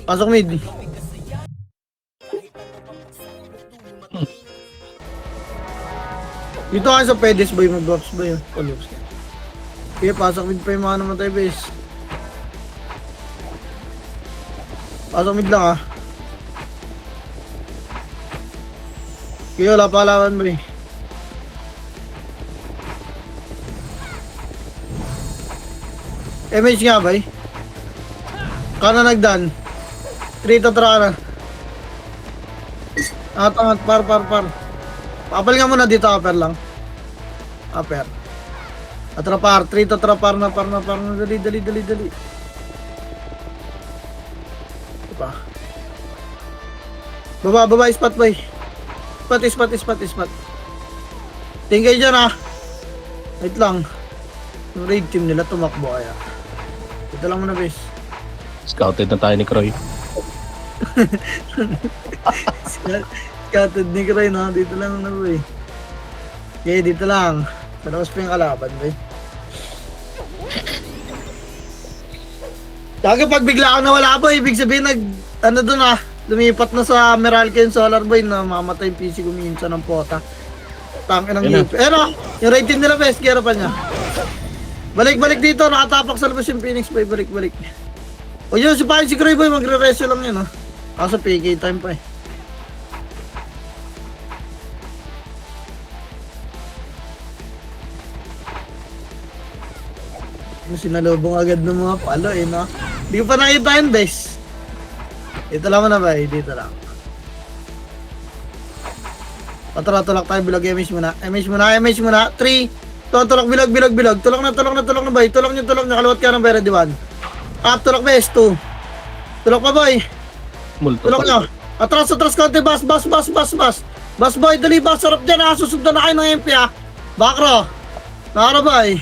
Pasok mid. Dito ka sa pedes boy, mag-drops ba yun? Palops. Okay, pasok mid pa yung mga namatay base. Pasok mid lang ah. Okay, wala pa laban boy. MH nga bay. Kana nagdan. 3 to tra na. Angat, par. Papal nga muna dito, upper lang. Upper. Atrapar, 3 to trapar na, par na. Dali. Diba? Baba, spot boy. Spot. Tingay dyan ah. Wait lang. Yung raid team nila tumakbo kaya. Ito lang muna base. Scouted na tayo ni Croy. Scouted ni Croy na. Dito lang muna boy. Okay, dito lang. Panawas pa yung kalaban boy. Kaya pag bigla kang nawala boy, ibig sabihin ano dun ah, lumipat na sa Meralco yung Solar boy na mamatay yung PC kuminsan ng pota. Tangin ng hip. Yung raid team nila best, kaya pa niya. Balik dito, nakatapak sa labas yung Phoenix boy, balik. O yun, si Croy boy, magre-resyo lang yun ha. Kaso PK time pa eh. Sinalubong agad ng mga palo eh no. Hindi ko pa nakita yun bes. Dito lang muna ba eh, dito lang. Patulak tayo, bilog, MH muna. 3, tulak, bilog. Tulak na bay. Tulak nyo, kaliwat ka ng bay, ready 1. Up, tulak bes, 2. Tulak pa boy. Tulak nyo. Atras, konti, bas. Bas boy, dali, bas, sarap dyan ha. Susundan na kayo ng MP ha. Bakro. Bakro boy.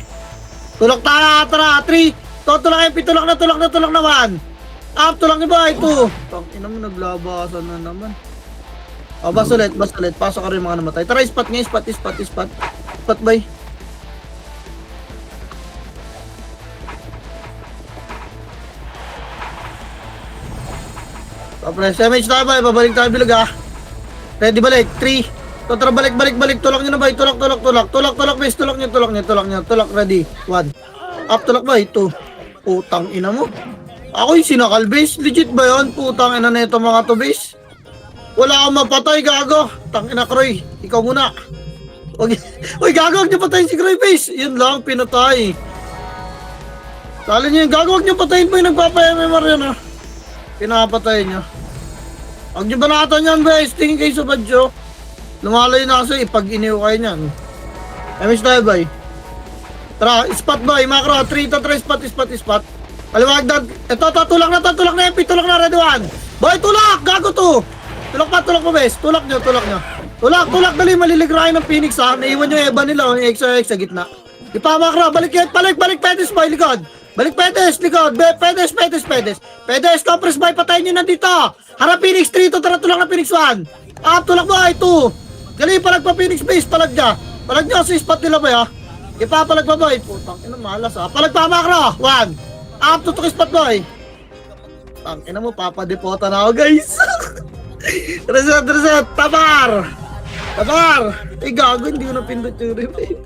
Tulak tayo, tara, 3. Tulak MP, tulak na 1. Up, tulak ni boy, 2. Tangina mo, naglabasan na naman. O, bas ulit. Pasok ka rin mga namatay. Tara, spot nga, spot. Spot boy. Tapos, MH tayo ba? Babalik tayo bilog ah. Ready balik. 3. Totra balik. Tulak nyo na ba? Tulak. Base. Tulak nyo. Tulak ready. 1. Up tulak ba? 2. Putang ina mo. Ako yung sinakal base. Legit ba yun? Putang ina na ito mga to base. Wala akong mapatay, gago. Tang ina Croy. Ikaw muna. Uy, gago. Huwag nyo patayin si Croy base. Yun lang, pinatay. Sali nyo yung gago. Huwag nyo patayin po yung nagpapa-MMR yan ah. Pinapatay nyo. Huwag nyo banatan yan, guys. Tingin kayo sa badyo. Lumalayo na kasi pag iniw kayo nyan. MH tayo, boy. Tara, spot, boy. Macro. 3 to 3, spot. Paliwag na. Ito, tulak na MP. Tulak na, red 1. Boy, tulak. Gago to. Tulak pa, bes. Tulak nyo. Tulak. Dali, maliligrahin ng Phoenix, ha. Naiwan yung Eva nila, yung X sa gitna. Ipa, Macro. Balik, pedes, boy. Likod. Balik pedes, likod. Pedes, compress boy, patayin nyo na dito. Harap Phoenix 3, tara tulak na Phoenix 1. Up, tulak boy, 2. Gali, palag pa Phoenix base, palag nyo sa spot nila boy ha. Ipapalag pa boy, putang ina malas ha. Palag pa Macro, 1. Up, tutok spot boy. Tang ina mo, papadepota na ako guys. Reset, tabar. Gago, hindi ko napindot yung revive.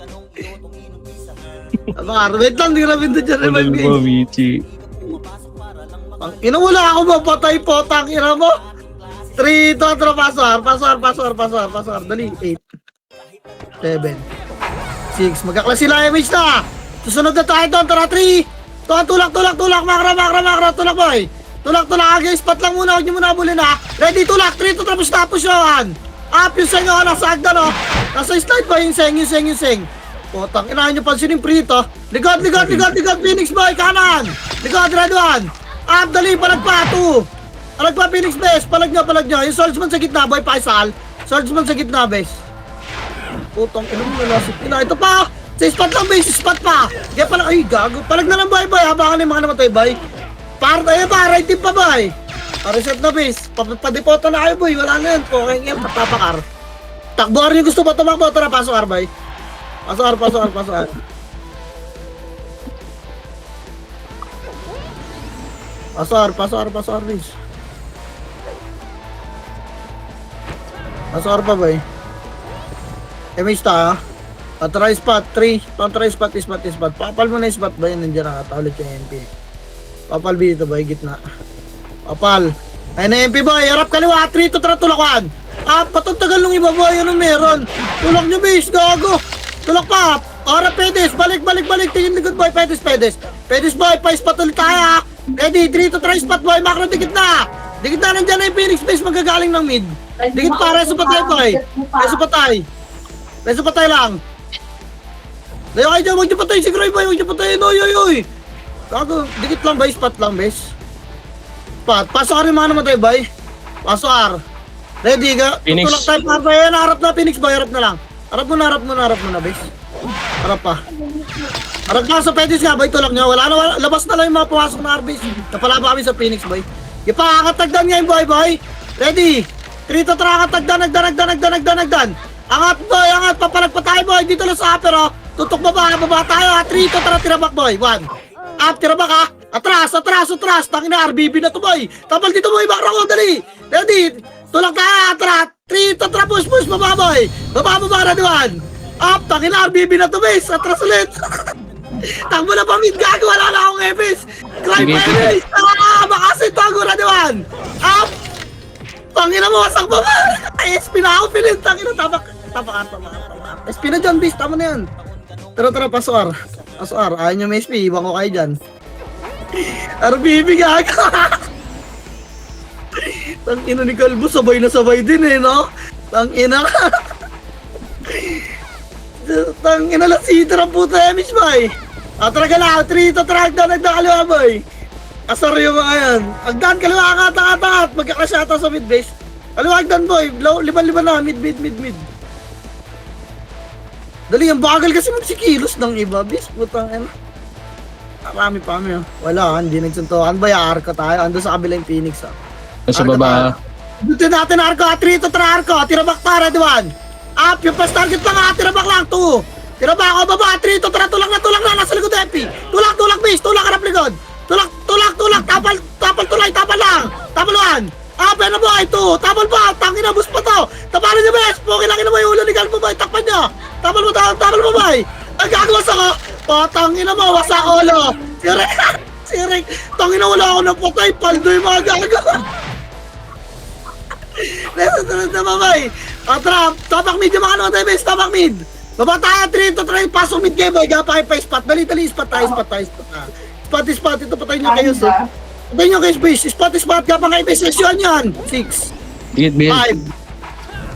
Wait lang, hindi ko napindot yung revive guys. Ina wala ako mapatay po, tang ina mo. 3, 2, pasar. Dali, 8, 7, 6. Magkaklas sila, MH na. Susunod na tayo doon, tara 3. Tulak, Macro, tulak boy. Tulak, agay, spot lang muna, huwag nyo muna abulin ha. Ready, tulak, 3 to tapos yun. Up yung seng, nasa agdan o. Nasa slide ba yung seng. Potang, inahin nyo pansin yung prito. Likod, Phoenix boy, kanan. Likod, red 1. Up, dali, palag pa, 2. Palag pa, Phoenix base, palag nyo. Yung swordsman sa gitna, boy, Faisal. Swordsman sa gitna, base. Potang, ina mo, nalasip nila. Ito pa, sa spot lang, base, spot pa. Kaya palag, ay, gago. Palag na lang, boy, habangan yung mga namatay, boy. Right tip pa, boy. Reset na, base. Padipota na kayo, boy. Wala na yan, po. Kaya ngayon, papakar. Takbuhan yung gusto ba tumakbo, tara, pasok, boy. Pasok. Pasok, please. Pasok pa boy. Emista ha. Try spot, 3. Try spot, spot. Papal mo na yung spot ba yun? Nandiyan nakataulit yung MP. Papal dito boy, gitna. Papal. Ayun na MP boy, harap kaliwa, 3 to tulakan. Patutagal nung iba boy, ano meron? Tulak nyo base, gago. Tulak pa. Harap Pedes, balik. Tingin likod boy, Pedes. Pedes boy, pa-spot ulit tayo ha. Ready, 3 to try spot boy, macro dikit na. Dikit na nandiyan na yung Phoenix base magagaling ng mid. Dikit pa, reso patay boy. Reso patay lang. Layo kayo dyan, huwag niyo patayin si Croy boy, huwag niyo patayin, oy. Gago, dikit lang ba, spot lang, bes. Spot, pasok ka rin mga naman tayo, boy. Pasok R. Ready ka? Phoenix. Tutulak tayo pa, boy, harap na, Phoenix boy, harap na lang. Harap mo na, bes. Harap pa. Harap na, sa Pedis nga, boy, tulak niyo, wala, labas na lang yung mga pumasok na RBs. Napalaba kami sa Phoenix, boy. Ipakakatagdan nga yung boy. Ready? 3 to try, nagdan. Angat, boy, papalag pa tayo, boy, dito lang sa upper, oh. Tutok baba tayo ha. 3 to tirabak boy. 1. Up, tirabak ha. Atras. Tangin na, RBB na to boy. Tapal dito boy, bakra ko, dali. Ready. Tulak tayo, atras. 3 to push, baba boy. Baba na diwan. Up, tangin na, RBB na to boys. Atras ulit. Takbo na pa mid, gago. Wala na akong efes. Climb pa efes. Makasit, tago na diwan. Up. Tangin na mo, wasak baba. SP na ako, pilit. Tangin na, tapak. SP na dyan, bis. Tama na yan. Tara, pasok R. Ayaw nyo may SP, ibang ko kayo dyan. RBB gaga! Tangina ni Calvo, sabay na sabay din eh, no? Tangina ka! Tangina lang sitra ang puta Emish, boy! Talaga lang, 3 to track na nagdakaliwa, boy! Asar yung mga yan. Agdan, kaliwa ka, magkakasya ata sa mid-base. Kaliwa, agdan, boy! Liban na, mid. Dali, ang bagal kasi magsikilos ng iba, bis, putang ina. Marami pa kami, wala, hindi nagsuntukan ba, arko tayo, ando sa kabilang Phoenix, ha. Sa baba. Dito natin arko, 3 to try arko, tirabak para, diwan. Up, yung pass target pa nga, tirabak lang, 2. Tirabak ako, baba, 3 to try, tulak na, nasa likod, MP. Tulak, bis, tulak, harap likod. Tulak, tapal lang. Tapal 1. Pena boy, 2. Tapal ba, tangin na, bus pa to. Tapalan niya, bes, pokilangin na mo yung ulo ni Calvo, boy, takpan niya. Tapal mo, boy. Ang gagawas ako. Patangin na mo, wasak ulo. Sirek. Tangin na, wala ako ng patay. Paldo yung mga gagawa. Sunod na, boy. Tapak mid yung mga naman tayo, bes. Tapak mid. Baba tayo, 3 to 3. Pasok mid game, boy. Gapa kayo pa spot. Dali, spot tayo. Spot. Ito, patayin nyo kayo, sir. Patayin nyo kayo, bes. Spot. Gapa kayo, bes. Session yan. 6. 5.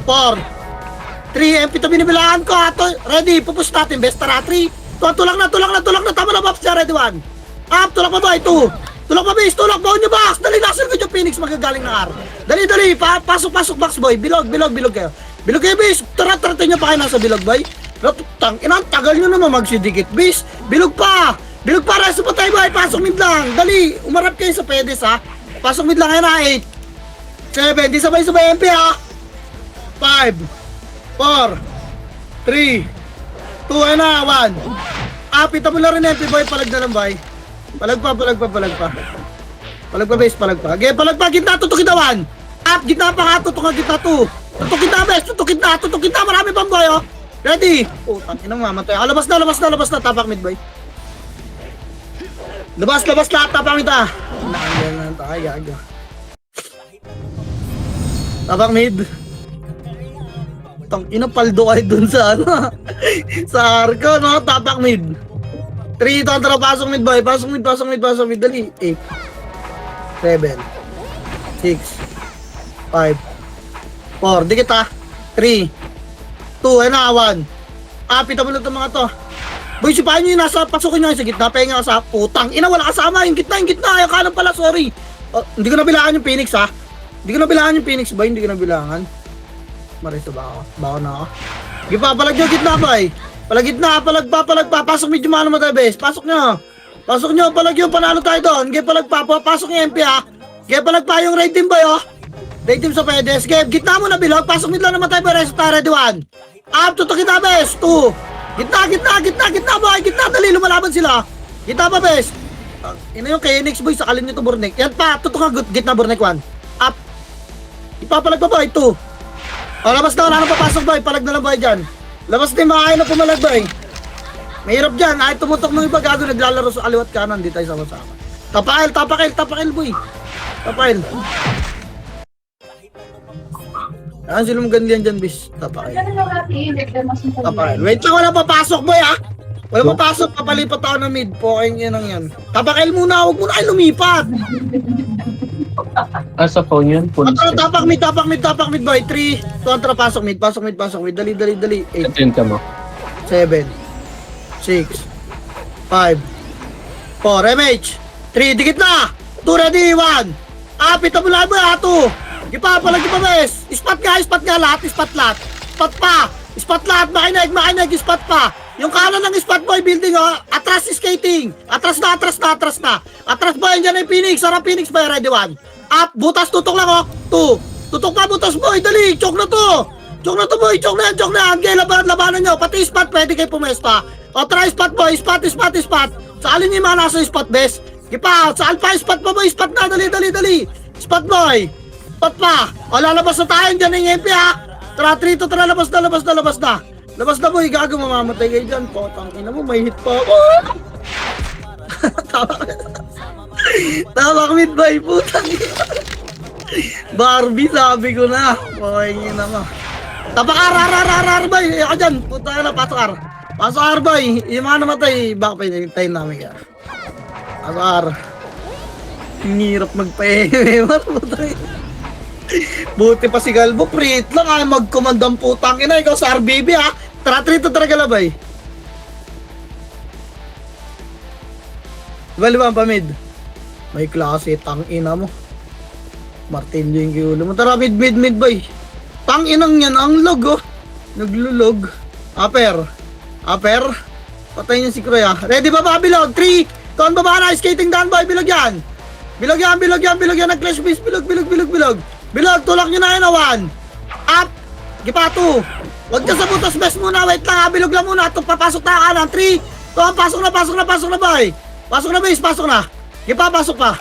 4. 3, MP to binibilangan ko, ready, pupus natin, best, tara, 3, tulak na, tama na, Pops, ready, 1, up, tulak pa ba, 2, tulak pa, base, tulak, baon nyo, box, dali, nasin ko yung Phoenix, magagaling na R, dali, pasok, box, boy, bilog kayo, base, tara, nyo pa kayo nasa bilog, boy, inang, tagal nyo naman magsidikit, base, bilog pa, reso pa tayo, boy, pasok mid lang, dali, umarap kayo sa Pedes, ha, pasok mid lang, ayun na, 8, 7, di sabay MP, ha, 5, 4, 3, 2, ayun na, 1. Pita mo na rin MP, boy, palag na lang, boy. Palag pa. Palag pa, base, palag pa. Okay, palag pa, gitna, tutukit na, 1. Gitna pa ka, tutukit, gitna, 2. Tutukit na, base, tutukit na, marami pang, boy, oh. Ready? Tangin na, mamatay. Labas na, tapak mid, boy. Labas na, tapak mid, ha. Nakanggal na tayo, tapak mid. Inapaldo kayo dun sa sa arko, no? Tapak mid. 3, tara, pasok mid, boy. Pasok mid, dali. 8, 7, 6, 5, 4, dikit ha. 3, 2, ayun na, 1. Pita mo na itong mga to. Boy, sipahin nyo yung nasa, pasukin nyo sa gitna, pahinga ka sa putang. Wala kasama, yung gitna, yung kanan pala, sorry. Hindi ko nabilangan yung Phoenix, ha. Hindi ko nabilangan yung Phoenix, boy, hindi ko nabilangan. Marito ba ako? Bako na ako. Sige pa, palag nyo, gitna ba eh. Palag pa. Pasok medyo mano mo tayo, bes. Pasok nyo, palag nyo, panalo tayo doon. Sige, palag pa. Pasok yung MP, ha. Sige, palag pa yung raid team, boy, oh. Raid team sa Pedes. Sige, gitna mo na bilog. Pasok mid lang naman tayo, boy. Resto tayo, ready, 1. Tutok kita, bes. 2. Gitna, boy. Gitna, dali, lumalaban sila. Gitna pa, bes. Ina yung KNX, boy. Sakalin nyo to, Burnek. Yan pa, tutok ka, gitna, Burnek, 1. Ipapalag pa, boy. 2. O, labas na, wala nang papasok boy. Palag na lang boy dyan. Labas na yung mga kain na pumalag boy. Mahirap dyan. Ay, tumutok ng iba gago. Naglalaro sa kaliwat kanan. Di tayo sama-sama. Tapakil boy. Tapakil. Ayan sila mong gandiyan dyan, bis. Tapakil. Tapakil. Wait lang, wala papasok boy ha. Wala papasok. Papalipat ako na mid. Poking yan ang yan. Tapakil muna. Huwag muna kayo lumipat. Sa phone yun? Full set. Tapak mid boy. 3, 2, pasok mid. Dali. 8, Attend ka mo. 7, 6, 5, 4, MH, 3, dikit na, 2, ready, 1, pita mo lang mo, 2, ipapalag pa bes, spot nga lahat, spot lahat, makinig, spot pa, yung kanan ng spot boy, building atras skating, atras na, atras boy, andyan na yung Phoenix, sarap Phoenix boy, ready, 1, up, butas, tutok lang 2, tutok pa, butas boy, dali, choke na to boy, choke na yan, kaya labanan nyo, pati spot, pwede kayo pumesta. O try spot boy, spot. Saalin niyo yung mga nasa spot best. Kipa, saan pa spot pa boy, spot na, dali. Spot boy, spot pa. O lalabas na tayo, dyan yung MP ha. Tara, 3 to, tara, labas na. Labas na boy, gago, mamamatay kayo dyan. Potang ina mo, may hit pa ako. Tamak mid boy, putang ina. Barbie, sabi ko na. Boy, ina mo. Tapakar boy, ako dyan, putang ina, pasok boy, yung mga namatay, baka pa yung time namin kaya. Pasok hirap magpahinga, putang ina. Buti pa si Galbo, prit lang ay magkomandang putang ina, ikaw sa RBB ha. Tara, 3 to talaga labay. Diba pa mid? May klase, tang ina mo. Martin yung kiulo mo. Tara, mid boy. Tang inang yan, ang log oh. Naglulog. Upper. Patay niya si Kroy ah. Ready ba ba? Bilog. 3. Tuan baba na. Skating down boy. Bilog yan. Nag-clash base. Bilog. Bilog. Tulak nyo na yun. 1. Up. Gipa 2. Huwag ka sa butas best muna. Wait lang ha. Bilog lang muna. Ito papasok na kanan. 3. Tuan pasok na boy. Pasok na base. Pasok na. Gipa pasok pa.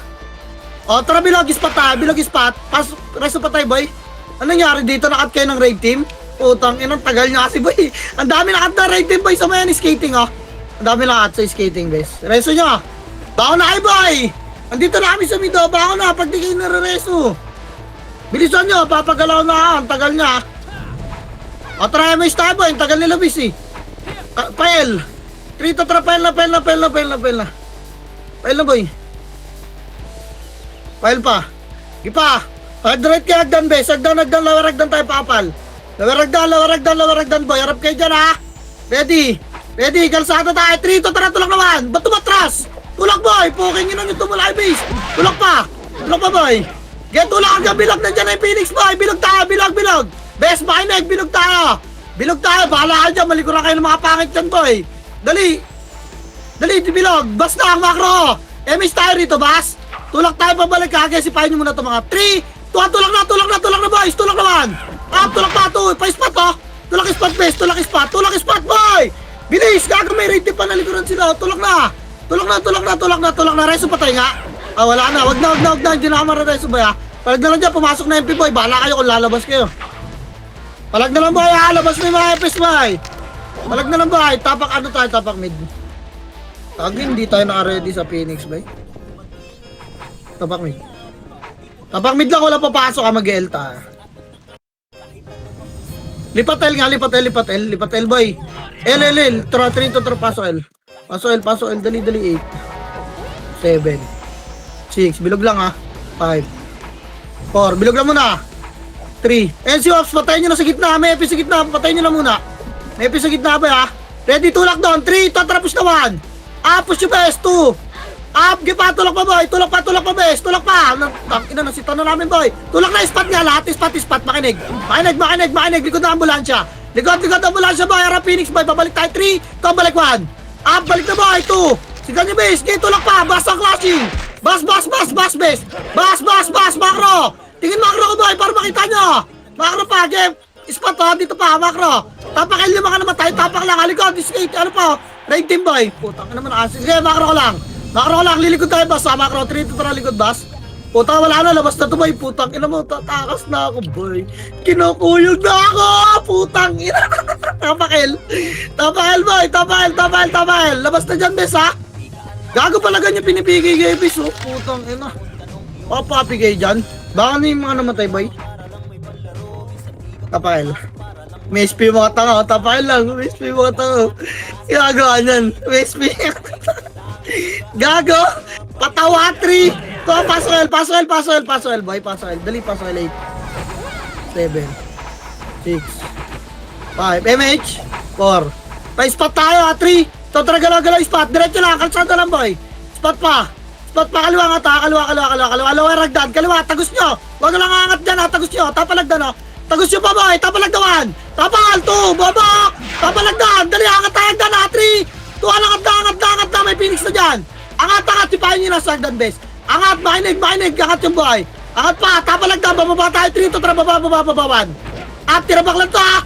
O tara bilog. Spot ha. Bilog spot. Pasok. Resto pa tayo boy. Ano nangyari dito? Nakat kayo ng raid team? Putang inang tagal niya kasi boy. Ang dami nakat na raid team boy sa mga skating oh. Ang dami nakat sa skating guys. Reso nyo. Bako na kayo boy. Andito na kami sa mido. Bako na pag di kayo nare-reso. Bilisan nyo. Papagalaw na ang tagal niya. O try mo yung star boy. Ang tagal nila bis eh. Pael. 3 to tara. Pael na boy. Pael pa. Gipa. Direct kaya agdan bes. Agdan. Lawaragdan tayo papal. Lawaragdan boy. Harap kayo dyan ha. Ready. Kalsada tayo. 3 to tara. Tulak naman. Ba't tumatras? Tulak boy. Poking yun ang tumulay base. Tulak pa boy. Get tulak agad. Bilog nandiyan na yung Phoenix boy. Bilog tayo. Bilog. Best makinig. Bilog tayo. Bahala ka dyan. Malikuran kayo ng mga pangit dyan boy. Dali. Bilog. Bas na ang macro. MS tayo rito bas. Tulak tayo pabalik ha. Kaya sipahin nyo muna ito mga 3. Tulak na boys! Tulak naman! Tulak pa ito! Pa-spot oh! Tulak spot boy! Bilis! Gago may raid pa nalikuran sila! Tulak na! Reso patay nga! Wala na! Wag na! Hindi na kamara reso boy ha! Palag na lang dyan! Pumasok na MP boy! Bahala kayo kung lalabas kayo! Palag na lang boy ha! Labas na yung mga FS boy! Palag na lang boy! Tapak mid! Hindi tayo naka-ready sa Phoenix boy! Tapak mid lang, wala papasok ka mag-elta. Lipat L boy. L. Tara, pasok L. Pasok L, dali, 8. 7. 6, bilog lang ha. 5. 4, bilog lang muna. 3. NC Ops, patayin nyo na sa gitna. May EP sa gitna, patayin nyo na muna. May EP sa gitna ba ha? Ready, tulak doon. 3, tatrapos na 1. Push yung best, 2. Gipa, tulak pa boy, tulak pa bes, tulak pa. Tangina, nasita na namin boy. Tulak na spot nga lahat, spot, makinig, likod na ambulansya. Likod ambulansya boy, harap Phoenix boy, babalik tayo 3, balik 1. Balik na boy, 2. Sigan nyo bes, tulak pa, bas ang clashing. Bas, bes. Bas, macro. Tingin macro ko boy, para makita nyo. Macro pa, game. Spot oh, dito pa, macro. Tapak L yung mga namatay, tapak lang, halikod, skate, ano pa, raid team boy. Putang naman, sige, macro ko lang, lilikod tayo bas, macro, 3 to tara likod bas. Puta, wala na, labas na to boy. Putang ina mo, tatakas na ako boy. Kinukuyog na ako. Putang ina. Tapakil. Tapakil boy, tapakil. Labas na dyan, bes ha. Gago pala ganyan pinipigay kayo, bes oh. Putang ina. Papapigay dyan. Baka na yung mga namatay boy. Tapakil. May SP mga tanga, tapakil lang. May SP mga tanga. Ginagawa niyan. May SP. Gago. Patawa 3. Ito, pasok L, boy, pasok L. Dali, pasok L, 8. 7. 6. 5. MH. 4. Pa-spot tayo, 3. Ito, galaw-galaw spot. Diretso lang, kalsada lang, boy. Spot pa, kaliwa nga ta. Kaliwa, ragdan. Kaliwa, tagus nyo. Huwag lang angat dyan, ha. Tagus nyo, tapalagdan, ha. Tagus nyo pa, boy. Tapalagdawan. Tapal, 2. Babak. Tapalagdan. Dali, angat tayo, hagdan, ha. 3. 2, angat na. May Phoenix na dyan. Angat, tipahin nyo na sa hagdan, bes. Angat, makinig, angat yung buhay. Angat pa, tapalagdan, bababa tayo, 3 to baba, 1. At tirabak lang to ha.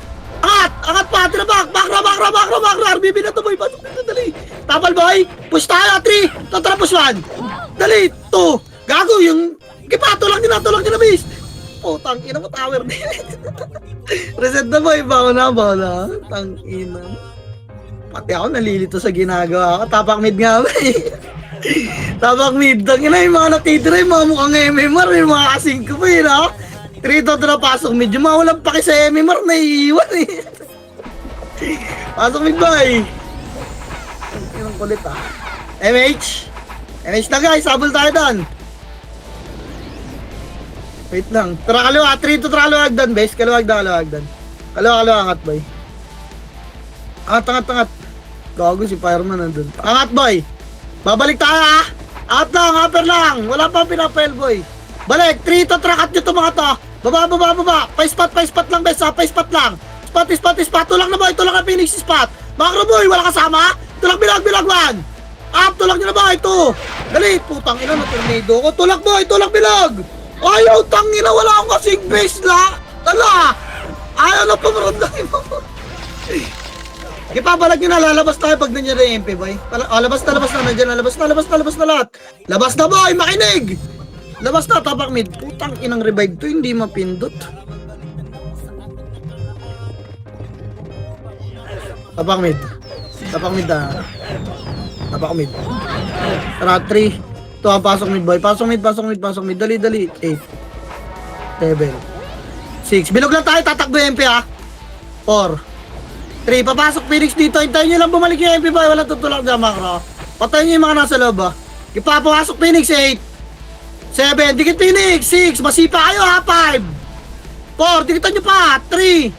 Angat pa, tirabak, bakro, RBB na to boy, pasok na dali. Tapal boy, push tayo, 3, to push 1. Dali, 2, gago yung, kipa, tulak nyo na, bis. Tang ina mo, tower din. Reset na boy, bawa na, tang ina. Pati ako nalilito sa ginagawa ko, tapak mid nga boy. Tapak mid, tangina yung mga natitira, yung mga mukhang MMR, yung mga kasing ko pa yun, ha? 3 to na pasok mid, yung mga walang paki sa MMR, naiiwan eh. Pasok mid boy. Yung kulit ha. MH na guys, sabol tayo doon. Wait lang, tara kaliwa, 3 to kaliwa hagdan, base, kaliwa hagdan. Kaliwa, angat boy. Angat. Gago si fireman nandun. Angat boy. Babalik tayo ha! Angat lang, upper lang! Wala pa pinapel boy! Balik! 3 to track at nyo to mga to! Baba! Pa-spot lang bes ha! Pa-spot lang! Spot! Tulak na boy! Tulak na Phoenix spot! Macro boy! Wala kasama! Tulak bilag 1! Up! Tulak nyo na boy! 2! Dali! Putang ina na tornado ko! Tulak boy! Tulak bilag! Ayaw! Tangina! Wala akong kasing base la! Tala! Ayaw na pamaramdamin mo! Ipabalag nyo na, lalabas tayo pag nandiyan na yung MP boy. Labas na nandiyan na, labas na lahat. Labas na boy, makinig! Labas na, tapak mid. Putang inang revive to, hindi mapindot. Tapak mid na. Tapak mid. Tara, 3. Ito ang pasok mid boy. Pasok mid. Dali. 8. 7. 6. Bilog lang tayo, tatakbo yung MP ha. 4. 3, papasok Phoenix dito. Hintayin nyo lang bumalik yung MP boy. Walang tutulak dyan, makro. Patayin nyo yung mga nasa loob, ha. Ipapapasok Phoenix, 8. 7, dikit Phoenix. 6, masipa kayo, ha. 5. 4, dikitan nyo pa. 3.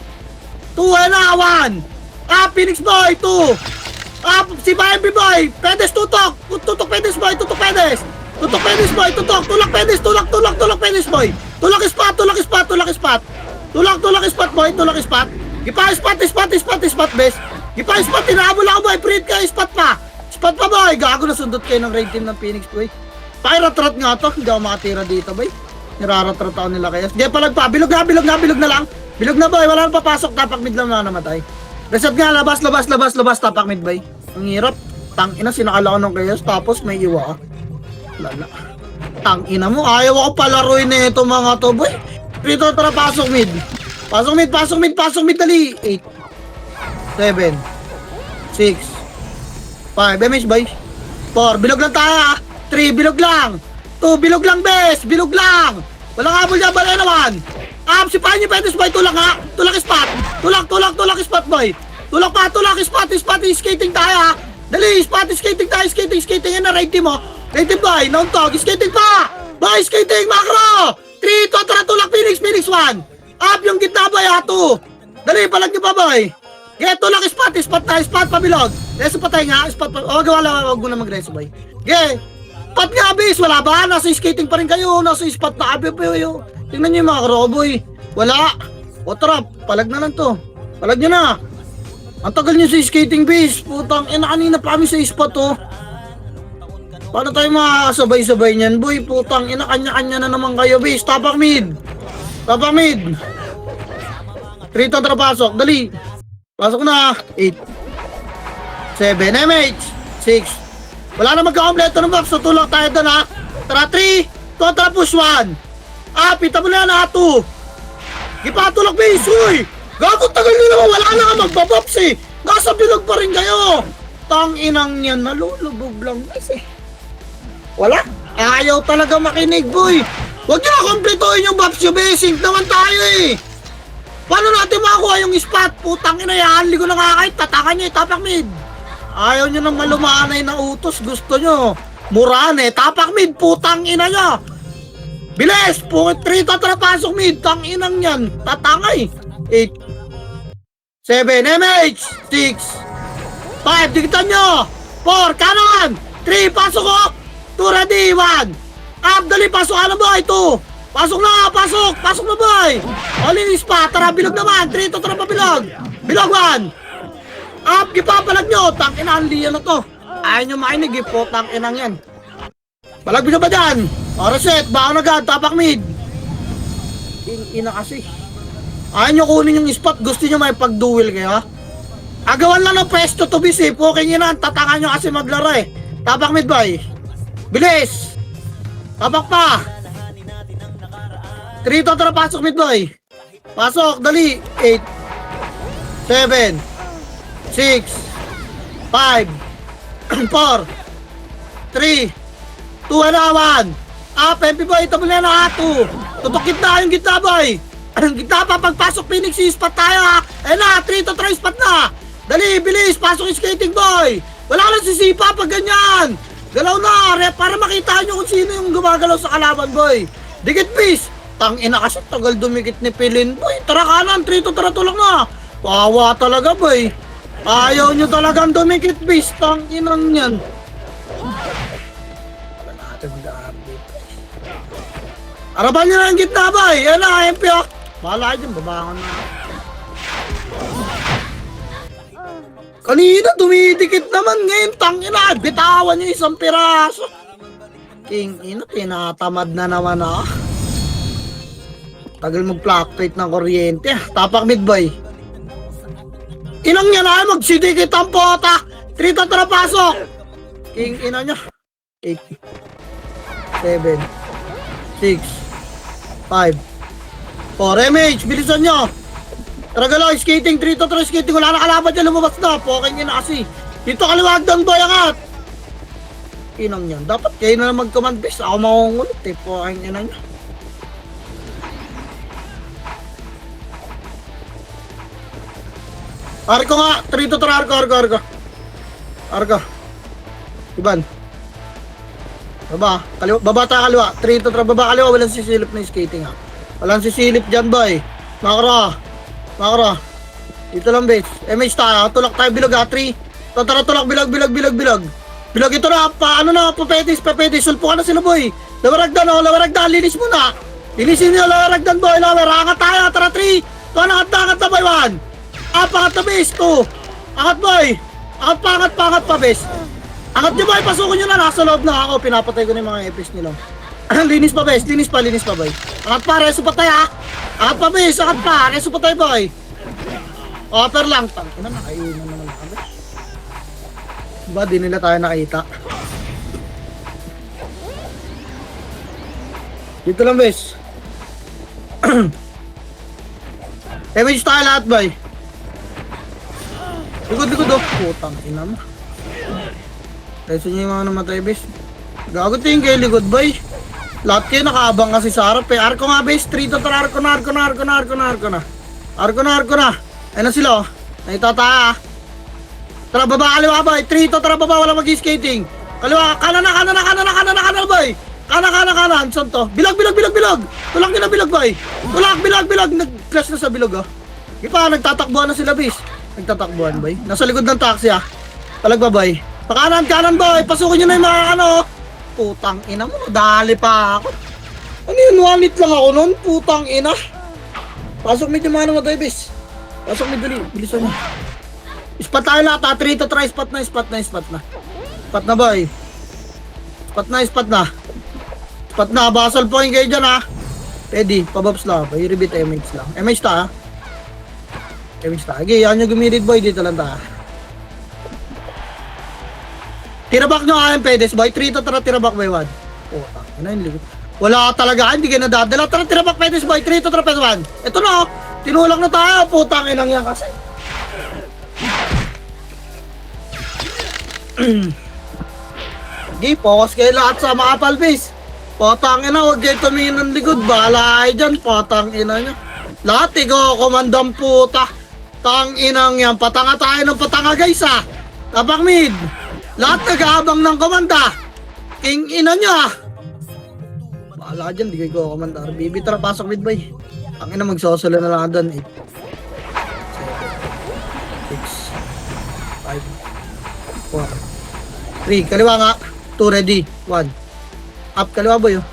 2, na, 1. Phoenix boy, 2. Sipa MP boy. Pedes, tutok. Tutok Pedes boy, Tutok Pedes boy, tutok. Tulak Pedes boy. Tulak spot boy, tulak spot. Spot, bes. Tinahabol ako boy, print ka, spot pa boy. Gago na sundot kayo ng raid team ng Phoenix boy. Pakiratrat nga to, hindi ako makatira dito boy. Niraratrat ako nila kaya. Hindi pa, bilog na lang. Bilog na boy, wala nang papasok, tapak mid lang na namatay. Reset nga, labas, tapak mid boy. Ang hirap, tangina, sinakala ko ng kayas, tapos may iwa ka. Lala. Tangina mo, ayaw ako palaruin na ito mga to boy. Prito, tara, pasok mid, dali. 8. 7. 6. 5. MH boy. 4. Bilog lang tayo ha. 3. Bilog lang. 2. Bilog lang bes. Bilog lang. Walang habol niya. Balay naman. Sipahin niyo Pedes boy. Tulak ha. Tulak spot. Tulak spot boy. Tulak pa. Tulak spot. Skating tayo ha. Dali. Spot. Skating tayo. Skating. Yan na right team mo. Right team boy. Non-talk. Skating pa. Boy. Skating. Macro. 3. Tara. Tulak Phoenix 1. Up yung gitna boy ha, 2. Dali, palag niyo pa boy. Tulak spot pabilog. Reso patay nga, spot pa. Wag mo na mag-reso boy. Spot nga bis, wala ba? Nasa skating pa rin kayo, nasa spot na abi pa yun. Tingnan niyo yung mga roboy. Wala. Tara, palag na lang to. Palag niyo na. Ang tagal niyo sa skating bis. Putang ina, kanina pa kami sa spot oh. Paano tayo makasabay-sabay niyan boy? Putang ina, kanya-kanya na naman kayo bis. Tapak mid. 3 to pasok, dali. Pasok na. 8. 7. MH. 6. Wala na magkakompleto ng box, so tulak tayo doon ha. Tara, 3. Total push 1. Pita mo na yan, 2. Ipatulak base, uy! Gago, tagal nyo naman, wala na nga magbabops eh! Nasa bilog pa rin kayo! Tanginang yan, nalulubog lang kasi. Wala? Ayaw talaga makinig, boy! Huwag nyo na kompletuhin yung bops nyo, basing naman tayo eh! Paano natin makakuha yung spot? Putang ina yan, ligo na nga kahit tatakan nyo, tapak mid! Ayaw nyo nang malumanay na utos, gusto nyo. Murane, tapak mid, putang ina nyo! Bilis! Pungit 3 tatrapasok mid, tang inang yan, tatangay! 8 7 MH 6 5 dikitan nyo 4 kanan 3 pasok ko 2 ready 1 up dali pasok ano boy 2 pasok na pasok na boy olinis pa tara bilog naman 3 to tara pa bilog 1 up gipapalag nyo tang inang liyan na to ayaw nyo makinig po tang inang yan palag nyo ba dyan reset baka agad tapak mid ina kasi ayaw nyo kunin yung spot, gusto nyo may pag-duel kayo? Agawan lang ng pwesto to bis eh, poking yun ang tatangan nyo kasi maglaro eh. Tapak mid boy. Bilis! Tapak pa! 3 to tara pasok mid boy. Pasok, dali! 8 7 6 5 4 3 2 and 1 MP boy, ito mo na na 2 tutok na yung gitna boy. Kita pa pagpasok Phoenix spot tayo ha. Ayun na 3 to try spot na. Dali bilis pasok yung skating boy. Wala ka lang sisipa pag ganyan. Galaw na para makita nyo kung sino yung gumagalaw sa kalaban boy. Dikit bis. Tang ina kasi tagal dumikit ni Pilin boy. Tara kanan 3 to tara tulak na. Wawa talaga boy. Ayaw nyo talagang dumikit bis. Tang inang yan. Wala natin mag-update. Araban nyo na ang gitna boy. Yan na MP oh. Bahala dyan, babangon na. Kanina, dumidikit naman ngayon. Tangina, bitawan nyo isang piraso. King ina, tinatamad na naman ah. Tagal mag-fluctuate ng kuryente ah. Tapak mid boy. Inang yan ay magsidikit ang pota. 3 tatra pasok. King ina nyo. 8 7 6 5 4 MH, bilisan nyo. Tragalaw, skating, 3 to 3 skating. Wala na kalaban dyan, lumabas na. Poking yun na kasi. Dito kaliwag doon, boy, angat. Inang yan. Dapat kayo na mag-command base. Ako makungulit eh. Poking yun na nyo. Arko nga, 3 to 3, Arko. Iban. Baba tayo kaliwa. 3 to 3, baba kaliwa. Walang sisilip na yung skating ha. Walang sisilip dyan boy. Makro. Dito lang base. MH tayo. Tulak tayo bilog ha. 3. Tara tulak bilog. Bilog ito na. Paano na? Papetis. Sulpukan na sila boy. Lawaragdan. Linis muna. Linisin nyo. Lawaragdan boy. Angat tayo. Tara 3. Angat na boy 1. Angat na base 2. Angat boy. Angat pa base. Angat nyo boy. Pasukin nyo na. Nasa loob na ako. Pinapatay ko na yung mga EPs nila. Linis pa boy. Angat pa, reso pa tayo ha. Angat pa boy, reso pa tayo boy. Offer lang. Tangina, nakainan naman kami. Ba, di nila tayo nakita. Dito lang bes. Damage tayo lahat boy. Likod oh. Putang ina mo. Reso nyo yung mga namatay bes. Gago tingin kayo likod boy. Lahat kayo nakaabang kasi sa harap eh. Arko nga base, 3 to tara, arko na. Ayun na sila oh. Naitata. Tara baba kaliwa boy, 3 to tara baba, wala mag-skating. Kaliwa, kanan boy. Kanan. Saan to? Bilog. Tulak nyo na bilog boy. Bilog. Nag-clash na sa bilog oh. Di pa, nagtatakbuhan na sila base. Nagtatakbuhan boy. Nasa likod ng taxi ah. Talag ba boy? Kanan boy, pasukin nyo na yung mga ano. Putang ina mo, dali pa ako. Ano yun, 1 hit lang ako nun? Putang ina. Pasok mid yung mga namatay, bis. Pasok mid dali, bilisan mo. Spot tayo lahat ha, 3 to try, spot na. Spot na boy. Spot na, basal point kayo dyan ha. Pwede, pabobs lang, boy, rebeat MH lang. MH ta ha. Okay, yan yung gumirid boy, dito lang ta ha. Tirabak nyo kayang pedes boy, 3 to tara tirabak by 1. Oh, ano yun likod. Wala talaga, hindi kayo nadadala. Tara, tira back pedes boy. 3 to trapez 1. Ito na, oh. Tinulak na tayo. Putang inang yan kasi. Sige, focus kayo lahat sa mga palbis. Potang ina, huwag kayo tumingin ng likod. Bahala kayo dyan, potang ina nyo. Lahat, ikaw, komandang puta. Tang inang yan, patanga tayo ng patanga guys ha. Tapak mid. Lahat nag-aabang ng komanda. King ina nyo ha. Bahala ka dyan, di kayo komanda. RBB, tara, pasok mid boy. Ang ina, magsosolo na lang doon. 8, 7, 6, 5, 4, 3, kaliwa nga. 2 ready. 1. Up kaliwa boy. Oh.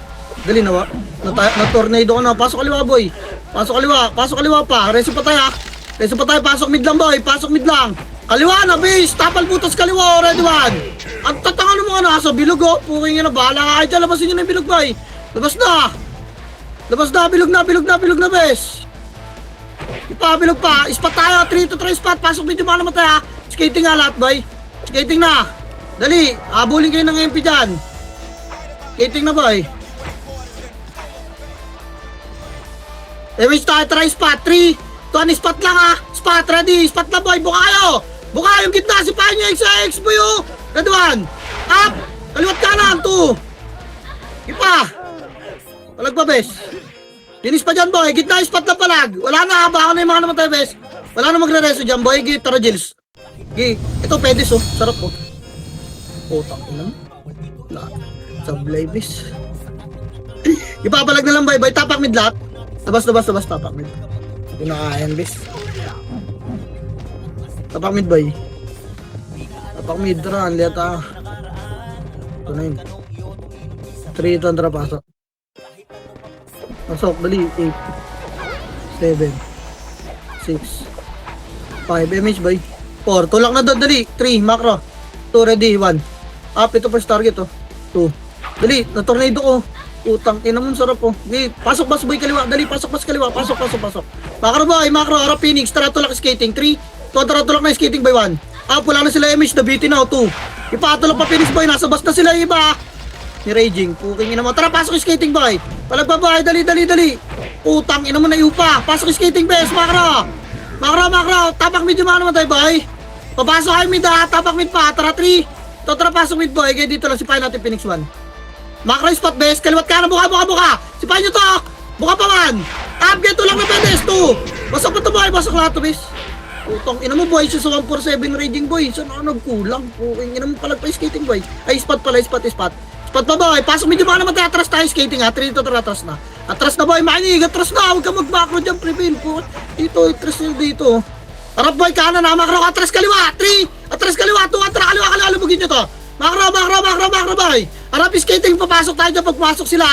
Dali na wa. Na-tornado ka na. Pasok kaliwa boy. Pasok kaliwa. Pasok kaliwa pa. Reso pa tayo ha. Reso pa tayo. Pasok mid lang boy. Pasok mid lang. Kaliwa na base. Tapal putos kaliwa. Ready 1. Ang tatanga mo nga nasa bilog oh. Puking na. Bahala ka kayo dyan. Labasin nyo na yung bilog boy. Labas na. Labas na. Bilog na. Bilog na. Bilog na base. Ipabilog pa. Ispat tayo. 3 to 3 spot. Pasok mid yung mga naman tayo ha. Skating nga lahat boy. Skating na. Dali. Abulin kayo ng MP dyan. Skating na boy. Damage tayo, try spot. 3, 2, spot lang ha. Spot, ready. Spot na boy, buka kayo. Buka yung gitna, sipahin nyo X boy oh. Ready 1. Up. Kaliwat kanan, 2. Ipa. Palag pa bes. Linis pa dyan boy, gitna spot na palag. Wala na, baka na yung mga naman tayo bes. Wala na magre-reso dyan boy, tara Jils. Ito pedis oh, sarap oh. Putang ina mo. Sablay bis. Ipapalag na lang boy, tapak mid lahat. Labas, tapak mid. Hindi na kaya bis. Tapak mid boy. Tapak mid, run, lihat ah. Ito na yun. 3 ito ang tara, pasok. Pasok, dali. 8, 7, 6, 5, MH boy. 4, tulak na doon, dali. 3, macro. 2, ready, 1. Up, ito first target oh. 2. Dali, na-tornado ko. Utang, ina mo, sarap po. Okay, pasok bas boy kaliwa. Dali, pasok bas kaliwa. Pasok. Macro boy, macro, harap Phoenix. Tara tulak skating. 3. Tara tulak na skating by 1. Wala na sila MH. Nabitin na 2. Ipatulak pa Phoenix boy. Nasa bas na sila iba. Ni Raging. Puking ina mo. Tara, pasok skating boy. Palag pa boy. Dali. Utang, ina mo na iupa. Pasok skating bes, macro. Macro. Tapak mid yung mga naman tayo boy. Papasok kayo mid ha. Tapak mid pa. Tara 3. Tara, pasok mid boy. Kaya dito lang sipahin natin Phoenix 1. Macro spot base, kaliwat ka na, buka. Sipahin nyo to, buka pa man. Up, get lang na pedes, 2. Basok pa to boy, basok lahat to base. Utong, ina mo boy, sa 147 raging boy. Saan ako nagkulang? Puking, ina mo palag pa skating boy. Ay, spot pala, spot. Spot pa boy, pasok medyo baka naman atras tayo skating ha. 3 to atras na. Atras na boy, makinig, atras na. Huwag ka mag-macro dyan, prevail po. Dito, atras nyo dito. Harap boy, kanan na, macro, atras kaliwa. 3, atras kaliwa, 2, atras kaliwa, lumugin nyo to. Macro boy. Harap skating, papasok tayo dyan pag pumasok sila.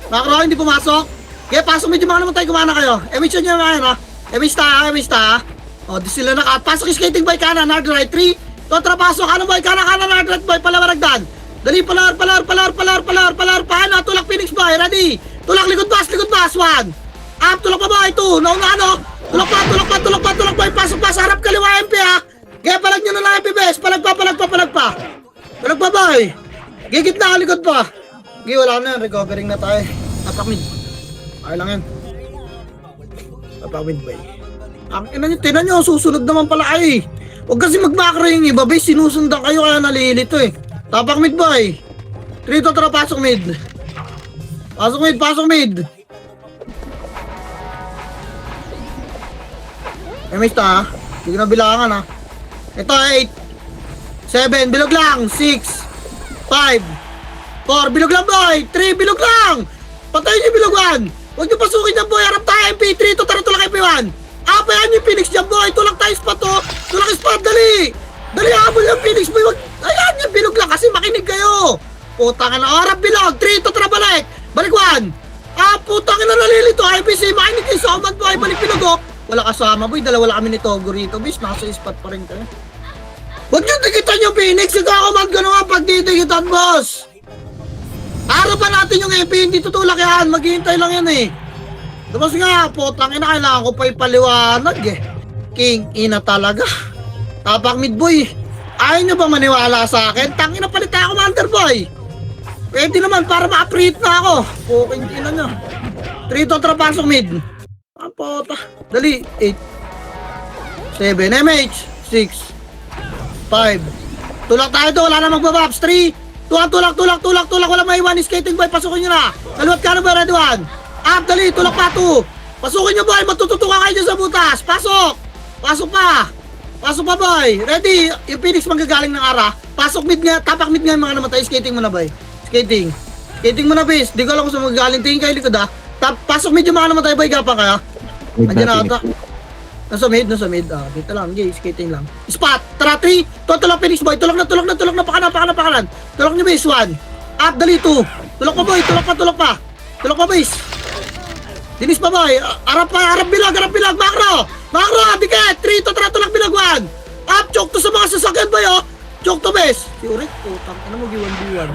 Macro, hindi pumasok. Kaya pasok medyo mga naman tayo, kumana kayo. Emission nyo naman ha. Emission ta. O, di sila nakat. Pasok skating boy, kanan, hard right. 3, kontra pasok, kanan boy, kanan, hard right boy, palawaragdan. Dali, palar, paano, tulak Phoenix boy, ready. Tulak, likod bas, 1. Up, tulak pa boy, 2, nauna ano. Tulak boy, pasok, harap kaliwa MP ha. Kaya palag nyo na lang MP bes, palag pa. Palag pa boy. Gigit na, likod pa. Wala na, recovering na tayo. Tapak mid. Ay lang yan. Tapak mid boy. Ang ina nyo, tinan nyo, susunod naman pala kayo eh. Huwag kasi mag-macro yung iba, base, sinusundan kayo kaya nalilito eh. Tapak mid boy. 3 to tara, pasok mid. Pasok mid. MS ta ha. Hindi ko na bilangan ha. Ito 8, 7, bilog lang. 6, 5, 4, bilog lang boy. 3, bilog lang. Patayin niyo bilog 1. Huwag niyo pasukin dyan boy. Harap tayo MP3. Tulak MP1. Apayan niyo Phoenix dyan boy. Tulak tayo spot to. Tulak spot. Dali. Habol yung Phoenix boy. Ayan niyo bilog lang kasi makinig kayo. Putang na. Harap bilog. 3 to tara balik. Balik 1. Putang na nalilito. IPC makinig kayo sa command boy. Balik bilog oh. Wala kasama boy. Dalawa lang kami ni Togo rito. Bis nasa spot pa rin kayo. Huwag niyo tikitan yung Phoenix. Ikaw-command ko naman pag titikitan boss. Harapan natin yung MP, hindi tutulak yan. Maghihintay lang yan eh. Tapos nga, potang ina, kailangan ko pa ipaliwanag eh. King ina talaga. Tapak mid boy. Ayaw nyo ba maniwala sa akin? Tangina palit tayo, commander boy. Pwede naman para ma-apprehend na ako. Puking ina nyo. 3 to trapasok mid. Ang pota. Dali. 8. 7. MH. 6. 5. Tulak tayo to. Wala na magbabaps. 3. Tulak. Wala maiwan. Skating boy. Pasukin nyo na. Kaliwat ka na ba? Red 1. Up. Dali. Tulak pa 2. Pasukin nyo boy. Matututukan kayo dyan sa butas. Pasok. Pasok pa. Pasok pa boy. Ready. Yung Phoenix manggagaling ng ara. Pasok mid nga. Tapak mid nga yung mga namatay. Skating mo na boy. Skating. Skating mo na bis. Di ko alam kung saan magagaling. Tingin kayo likod ha. Pasok mid yung mga namatay boy. Gapang kaya. Andiyan na ata. Nasa mid. Dito lang. Okay, skating lang. Spot. Tara, 3. Tulak Phoenix boy. Tulak na. Pakanan. Tulak nyo base 1. Up, dali 2. Tulak pa boy. Tulak pa base. Dinis pa boy. Arap bilag. Makro. Dikit. 3 to tara. Tulak bilag 1. Up, choke to sa mga sasakyan boy oh. Choke to base. Si Urik, putang. Ano mo giwan-giwan?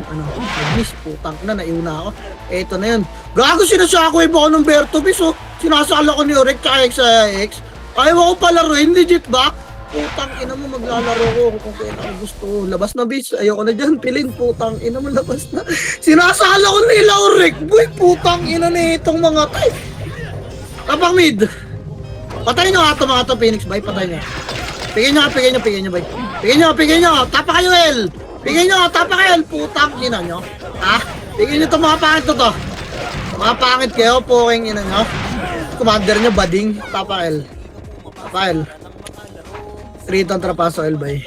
Miss, putang na. Naiuna ako. Eto na yun. Gago sinasako ako ng Berto bis oh. Sinasala ko ni Urik tsaka XAX. Ayaw ako palaruin, legit ba? Putang ina mo, maglalaro ko kung kailan ako gusto. Labas na bis, ayoko na dyan, pilin, putang ina mo, labas na. Sinasala ko nila Rick, boy, putang ina na itong mga tay. Tapang mid. Patay nyo ato mga to, Phoenix, bay, patay nyo. Pigay nyo, bay. Pigay nyo, tapa kayo, El. Tapa kayo, putang ina nyo. Ha? Pigay nyo to mga pangit to. Mga pangit kayo, puking ina nyo. Commander nyo, bading, tapa El. 3 tong trapaso El bay.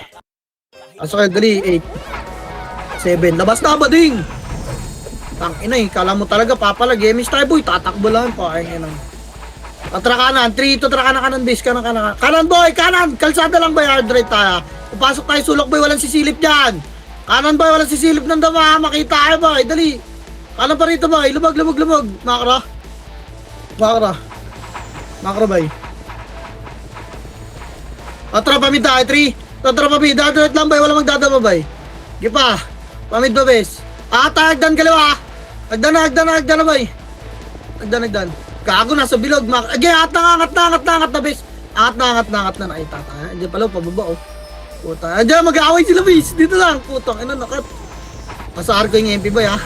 Pasok El dali 8. 7. Labas na bading. Tang ina kala mo talaga papalag games tayo boy. Tatakbo lang po ay ina. Atra kanan, 3 to tra kanan base kanan. Kanan boy, kanan. Kalsada lang boy, hard right tayo. Papasok tayo sulok boy, walang sisilip diyan. Kanan boy, walang sisilip ng dama. Makita tayo boy, dali. Kanan pa rito boy, lumag. Makro boy. Atra pamid tayo, 3. Atra pamid, dadawit lang bay, wala magdadama bay. Di pa, pamid ba bes? Hagdan kaliwa. Hagdan na bay. Hagdan. Gago nasa bilog, angat na bes. Angat na nakita tayo. Andiyan pala, pababa oh. Puta, andiyan mag-aaway sila bes. Dito lang, putang, nakat. Masahar ko yung MP bay ha.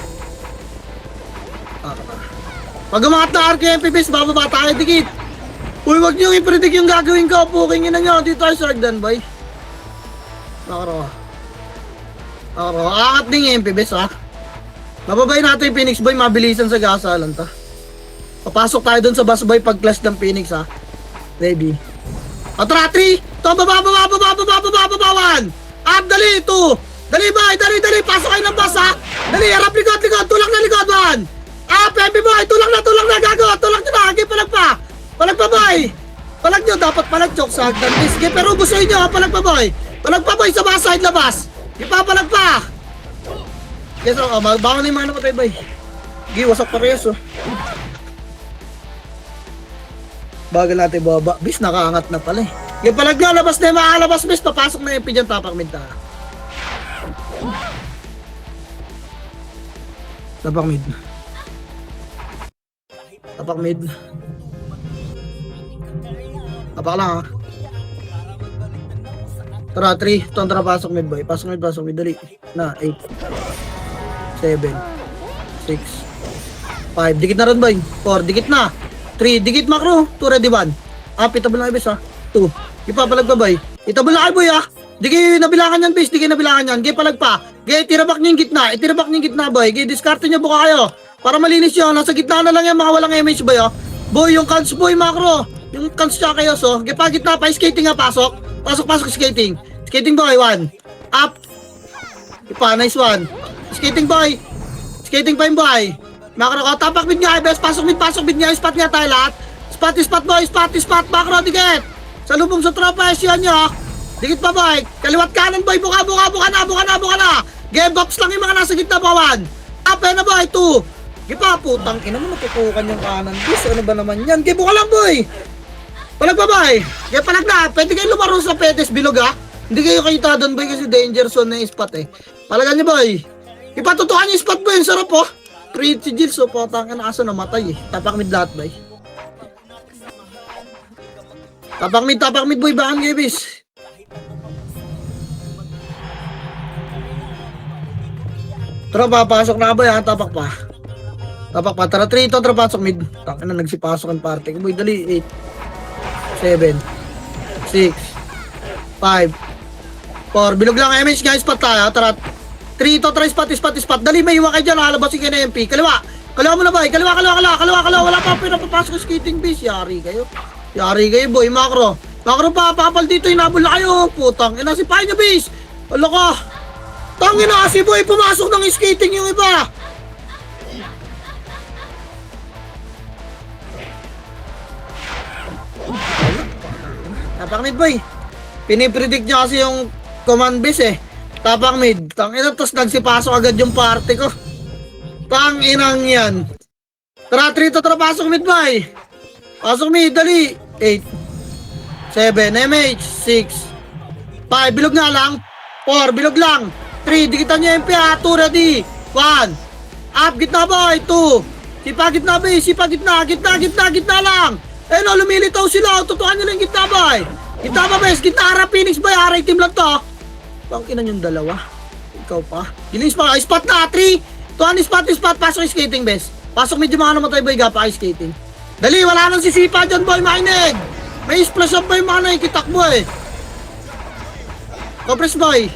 Pag umangat na arco yung MP bes, bababa tayo dikit. Uy, wag niyo i-predict yung gagawin ko. Puking ina nyo. Dito tayo sa Hagdan, boy. Nakarawa. Angat din yung MP, bes, ha? Mababay natin yung Phoenix, boy. Mabilisan sa gasalan, ta. Papasok tayo dun sa bus, boy, pag-clash ng Phoenix, ha? Ready? Atra, 3. To, baba. 1. Up, dali, 2. Dali, boy. Dali. Pasok kayo ng bus, ha? Dali, harap, likod. Tulak na likod, 1. Up, MP, boy. Tulak na, gago. Tulak nyo na. Hagi, palag pa, boy! Palag nyo, dapat palag choke sa Hagdan. Sige, pero busoy nyo, palag pa, boy! Palag pa, boy, sa mga side labas! Ipapalag pa! Yes, bawang na yung mga namatay, boy. Sige, wasak pa reyes, oh. Bagal natin baba. Bis, nakaangat na pala, eh. Sige, palag nyo, labas na yung makalabas, bis. Papasok na yung MP dyan, tapak mid ta. Tapak mid. Apak lang ha. Tara, 3. Tara, pasok mid boy. Pasok mid. Dali. Na, 8. 7. 6. 5. Dikit na rin boy. 4. Dikit na. 3. Dikit makro. 2 ready 1. Itabol na kayo bis ha. 2. Ipapalag pa boy. Itabol na kayo boy ha. Di kayo nabilangan yan bis. Di kayo nabilangan yan. Gaya palag pa. Gaya itirabak nyo yung gitna. Boy. Gaya discarte nyo buka kayo. Para malinis yun. Nasa gitna na lang yan mga walang image boy ha. Boy, yung cans boy makro. Yung cans siya kayo so. Gitna pa. Skating nga pasok. Pasok skating. Skating boy 1. Up. Ipa, nice 1. Skating boy. Skating pa yung boy. Makro ko. Tapak mid nga. Best. Pasok mid nga. Spot nga tayo lahat. Spot boy. Spot. Makro. Dikit. Sa lubong sa tropa. Siyan nyo. Dikit pa boy. Kaliwat kanan boy. Buka na. Game box lang yung mga nasa gitna pa 1. Up na boy 2. Gipa, putang ina mo, natutukan yung kanan. Bis, ano ba naman yan? Gipo ka lang, boy! Palag pa, boy! Kaya palag na, pwede kayo lumaro sa Petes Bilog, ha? Hindi kayo kita doon, boy, kasi danger zone na yung spot, eh. Palagan niyo, boy! Ipatutukan yung spot, boy, yung sarap, oh! Pretty Jill, so, putang ina, kaso namatay, eh. Tapak mid lahat, boy. Tapak mid, boy, bakan kayo, bis. Tara, papasok na ba yan? Tapak pa. Tapak pa. Tara, 3 ito. Tara, pasok mid. Taka na, nagsipasok ang party. Boy, dali. 8, 7, 6, 5, 4. Bilog lang, MH guys. Spot tayo. Tara, 3 ito. Tara, spot. Dali, may iwa kayo dyan. Halabasin kayo na MP. Kaliwa. Kaliwa mo na ba? Kaliwa. Wala pa pinapapasok yung skating base. Yari kayo, boy. Macro pa. Papal dito. Inabol na kayo. Putang. Inasipahin nyo, base. Wala ka. Tangin na kasi boy, pumasok ng skating yung iba. Tapak mid boy. Pinipredict niya kasi yung command base eh. Tapak mid. Tangin na, tapos nagsipasok agad yung party ko. Tanginang yan. Tara, 3 to, tara, pasok mid boy. Pasok mid, dali. 8, 7, MH, 6, 5, bilog nga lang. 4, bilog lang. 3, dikitan niya MP ha. 2, ready. 1. Up, gitna boy. 2. Sipa, gitna boy. Sipa, gitna lang. Eh no, lumilitaw sila. Tutukan nyo lang gitna boy. Gitna ba, bes? Gitna, harap, Phoenix boy. Haray team lang to. Pangkinan yung dalawa. Ikaw pa. Gilis pa. Spot na. 3. 2, spot. Pasok yung skating, bes. Pasok medyo mga namatay boy. Gapa yung skating. Dali, wala nang sisipa dyan boy. Mainig. May splash up boy. Mga nakikitak boy. Compress boy.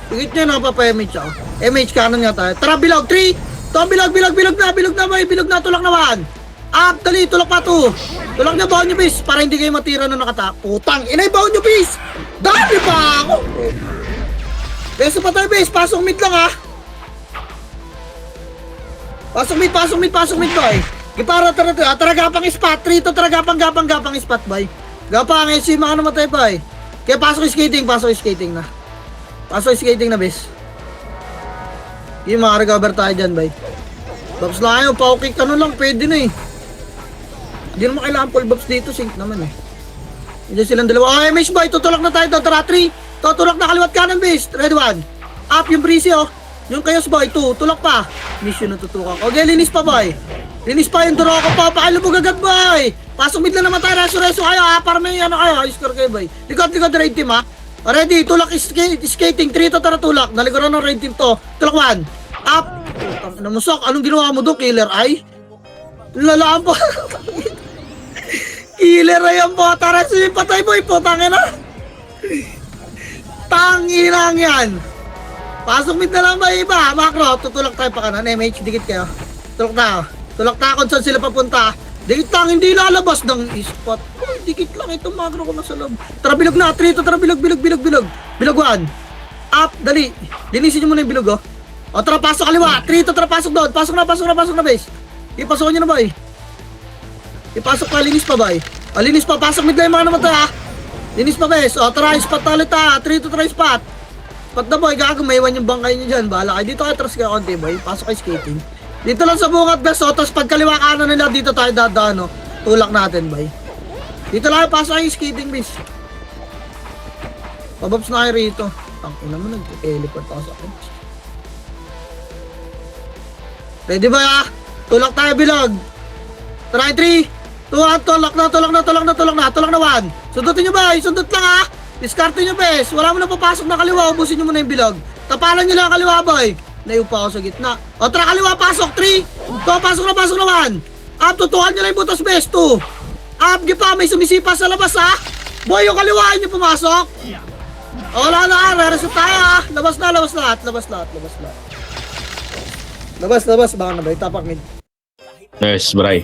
Higit nyo na MH ako. MH kanan nga tayo. Tara, bilog. 3. Ito, bilog na boy. Bilog na, tulak naman. Up, dali, tulak pa 2. Tulak na, baon nyo, bis. Para hindi kayo matira na nakata. Putang, inay, baon nyo, bis. Dali pa ako. Beso pa tayo, bis. Pasok mid lang, ha. Pasok mid, boy. Gipara, tara, gapang spot. 3 to, tara, gapang spot, boy. Gapang, SC, mga namatay, boy. Kaya pasok yung skating na. Pasok yung skating na, bes. Yung makarecover tayo dyan, bay. Bobs na kayo, paukick ano lang, pwede na eh. Hindi naman kailangan full bobs dito, sync naman eh. Hindi silang dalawa. Oh, MH boy, tutulak na tayo doon. Tara, 3. Tutulak na kaliwat kanan, base. Red 1. Up yung breezy, oh. Yung Chaos boy, 2. Tulak pa. Mission na tutukan. Okay, linis pa, boy. Linis pa yung duro ko pa. Pakilubog agad, boy. Pasok mid lang naman tayo. Reso kayo, ha. Para may ano kayo. Score kayo, boy. Likod, red team, ha. Ready, tulak skating. 3 to, tara, tulak. Nalikuran ng red team to. Tulak 1. Up. Namusok. Anong ginawa mo doon, killer eye? Lalaan po. Killer eye ang po. Tara, patay mo, ipotangin na. Tanginang yan. Pasok mid na lang ba iba? Macro, tutulak tayo pa kanan. MH, dikit kayo. Tulak na kung saan sila papunta. Dikit lang, hindi lalabas ng spot. Uy, dikit lang itong macro ko nasa loob. Tara, bilog na. 3 to, tara, bilog. Bilog 1. Up, dali. Linisin nyo muna yung bilog, oh. O, tara, pasok kaliwa. 3 to, tara, pasok doon. Pasok na, base. Ipasok nyo na, boy. Ipasok pa, linis pa, boy. O, linis pa, pasok mid lang yung mga namatay, ha. Linis pa, base. O, tara, spot na ulit, ha. 3 to, tara, spot. Spot na, boy. Gago, may iwan yung bangkay nyo dyan. Bahala kayo. Dito kayo, tras kayo konti, boy. Pasok kayo skating. Dito lang sa bungat, bes. O, tapos pag kaliwa kanan nila, dito tayo dadaan, o. Tulak natin, boy. Dito lang kayo, pasok kayo skating, base. Pababs na kayo rito. Tangin naman, nag-teleport ako sa akin. Ready ba, ha? Tulak tayo, bilog. Try 3, 2, 1, tulak na 1. Sundutin nyo ba? Sundot lang, ha? Diskarte nyo, bes. Wala mo na papasok na kaliwa. Ubusin nyo muna yung bilog. Tapalan nyo lang kaliwa, boy. Naiup pa ako sa gitna. O, tara, kaliwa, pasok. 3, 2, pasok na 1. Up, tutukan nyo lang yung butas, bes. 2. Up, gipa, may sumisipa sa labas, ha? Boy, yung kaliwa nyo pumasok. O, wala na, ha? Re-reset tayo, ha? Labas lahat. Labas, baka na ba? Tapak mid. Nice, Bray.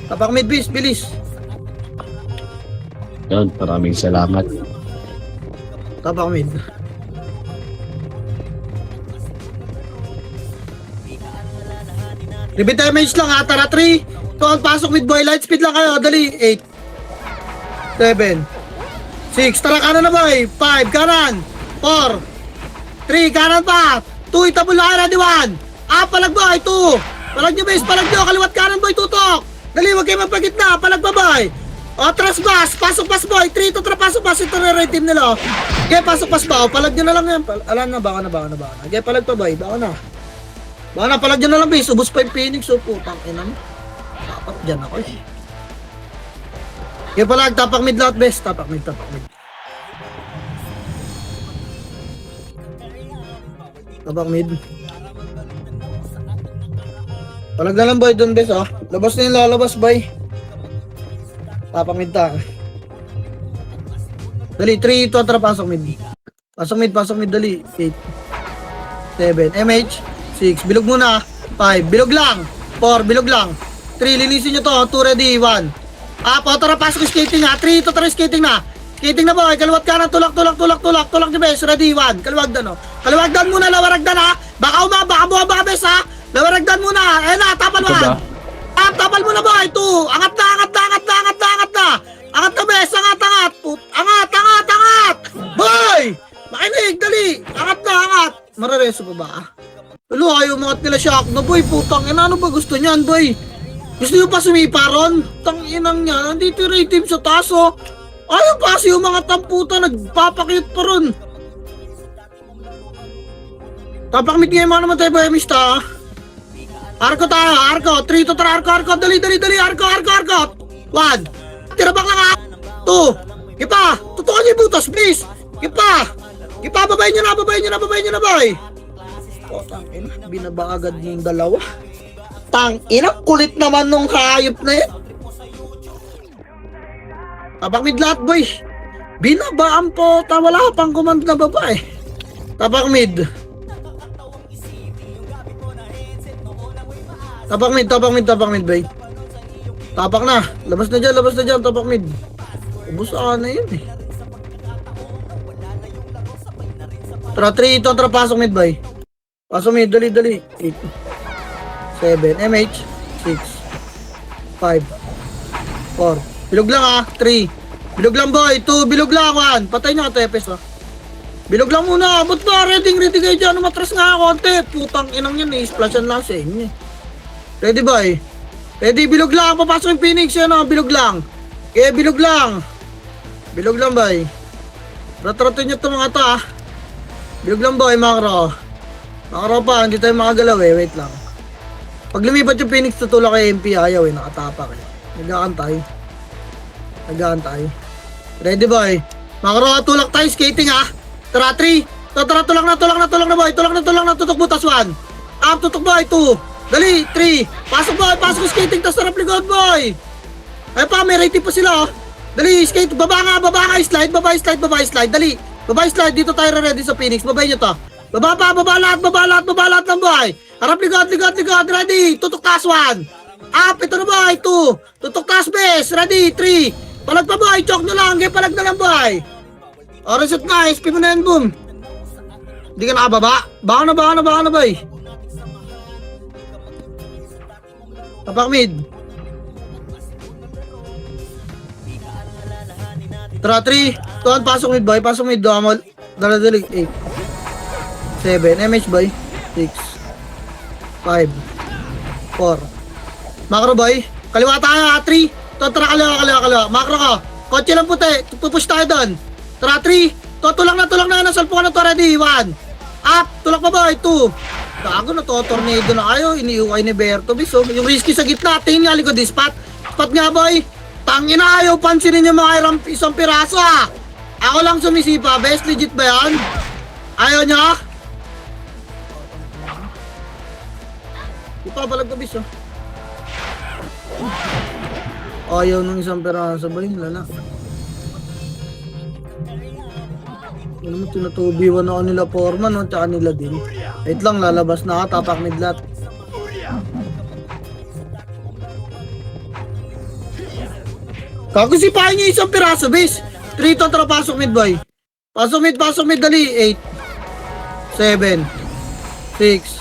Tapak mid, bis, bilis. Yun, maraming salamat. Tapak mid. Repeat damage lang, ha? Tara, 3. Tuan, pasok mid, boy. Light speed lang kayo. Dali. 8, 7, 6. Tara, kanan na, boy. 5, kanan. 4, 3, kanan pa. 2, itabol na kayo, ready 1. Palag boy, 2. Palag nyo, base, palag nyo. Kaliwat kanan, boy, tutok. Dali, wag kayo magpagitna. Palag pa, boy. O, tras bas. Pasok pas, boy. 3 to, pasok pas. Ito na red team nila. Okay, pasok pas ba? O, palag nyo na lang yan. Alam na, baka na. Okay, palag pa, boy. Baka na, palag nyo na lang, base. Ubus pa yung Phoenix. So, putang ina mo. Dapat dyan ako, eh. Okay, palag. Tapak mid lahat, base. Tapak mid. Tapak mid. Palag na lang boy doon bes ah. Labas na yung lalabas boy. Tapak mid ta. Dali, 3, 2, tara pasok mid. Pasok mid dali. 8, 7, MH, 6, bilog muna. 5, bilog lang. 4, bilog lang. 3, linisin nyo to. 2, ready, 1. Tara pasok skating na. 3, to tara skating na. Skating na boy, kaliwat ka na. Tulak nyo bes. Ready, 1. Kaliwagdan o. Kaliwagdan muna, lawaragdan ha. Baka baka bes ha. Lawaragdan muna. Ayun na, tapal 1. Tapal muna boy. 2, angat na. Angat na bes, angat. Angat. Boy! Makinig, dali. Angat. Marareso pa ba? Ano, ayaw mga nila shock na boy. Putang ina, ano ba gusto niyan boy? Gusto nyo pa sumipa ron? Tang inang niya, nandito yung team sa taas oh. Ayaw pa kasi yung mga tamputa, nagpapakit pa ron. Tapakmit ngayon mga naman tayo boy, mista. Arko tayo, 3 to tara, arko. Dali, arko. 1. Tirabak lang ha. 2. Gipa, tutukan niyo yung butas, please. Gipa, babayin niyo na boy. Oh, tangina, binaba agad yung dalawa. Tangina, kulit naman nung hayop na yan. Tapak mid lahat boy. Binabaan po, wala pang command na babae. Tapak mid boy. Tapak na, labas na dyan, tapak mid. Ubus na yun eh. Tara 3, ito, tara pasok mid boy. Pasok mid, dali. 8, 7, MH, 6, 5, 4. Bilog lang ha, 3. Bilog lang boy, 2, bilog lang 1. Patay nyo ka tepes ha. Bilog lang muna, ba't ba? Ready kayo dyan, matras nga konti. Putang inang yan eh, splashan lang sa inyo. Ready boy? Ready, bilog lang, papasok yung Phoenix yan ha, bilog lang. Okay, bilog lang boy. Ratratin nyo ito mga ta ha. Bilog lang boy, makro pa, hindi tayo makagalaw eh, wait lang. Pag lumipat yung Phoenix, tutulak kay MP, ayaw eh, nakatapak eh. Nag-aantay. Ready boy? Makro, tulak tayo, skating ha. Tara 3, tara tulak na boy, tutok butas 1. Up, tutok boy, 2. Dali, 3. Pasok skating, tas sarap likod boy. Ay pa, may rating pa sila oh. Dali, skate, baba nga, slide. Dali, baba slide, dito tayo ready sa Phoenix, babay nyo to. Baba lahat ng boy. Harap likod, ready, tutok taas 1. Up, ito na boy, 2. Tutok taas base, ready, 3. Palag pa boy, choke nyo lang, palag na lang boy. O, reset na, SP mo na yan, boom. Hindi ka nakababa? Baka na boy. Tapak mid. Tara 3, tuwan, pasok mid boy, duamol. Dala-dali, 8, 7, MH boy, 6, 5, 4. Makro boy, kaliwa tayo ha, 3. Tara kaliwa. Makro ka, kotse lang puti, pupush tayo doon. Tara 3, tulak na, nasalpukan na to, ready, 1. Up, tulak pa boy, 2. Gago na to, tornado na kayo, iniukay ni Berto, biso. Yung risky sa gitna, tingin nga likod, spot nga boy. Tangina, ayaw pansinin yung mga isang piraso ha. Ako lang sumisipa, best legit ba yan? Ayaw niya? Ipapalag ka biso. Ayaw ng isang piraso ba yun, lala. Ano mo, tinatubiwan ako nila Foreman, no? Tsaka nila din. Wait lang, lalabas na ka, tapak midlat. Kagusipahin niyo isang piraso, base. 3 to, tara, pasok mid, boy. Pasok mid, dali. 8, 7, 6,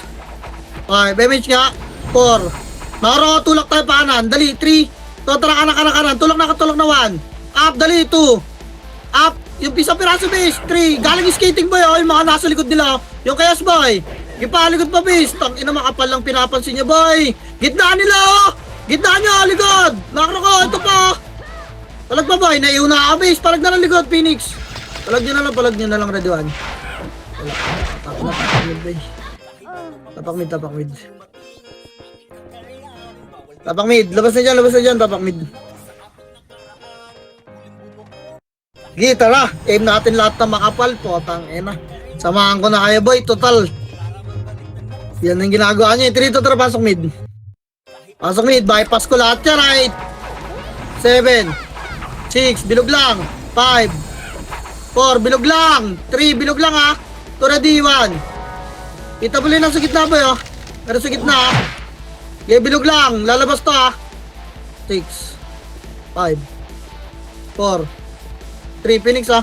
5, MH nga, 4. Makaro, tulak tayo pa kanan, dali. 3, to, tara, kanan, tulak na 1. Up, dali, 2. Up, yung isang piraso, base. 3, galing skating, boy, oh, yung mga nasa likod nila. Yung kayas, boy. Gipalikod pa, base. Tangina, makapal lang pinapansin niya, boy. Gitnaan nila, oh. Gitnaan niya, likod. Makaro ko, ito pa. Palag pa boy, naiuna ka base, palag na lang likod, Phoenix. Palag nyo na lang, ready 1. Tapak mid boy. Tapak mid. Labas na dyan, tapak mid. Sige, tara, aim natin lahat ng makapal po, tangina. Samahan ko na kayo boy, total. Yan ang ginagawa niya. 3 to tara, pasok mid. Pasok mid, bypass ko lahat yan, right? 7, 6, bilog lang. 5, 4, bilog lang. 3, bilog lang ha. 2 ready, 1. Kita mo lang sa gitna ba yun? Pero sa gitna ha. Okay, bilog lang. Lalabas to ha. 6, 5, 4, 3, Phoenix ha.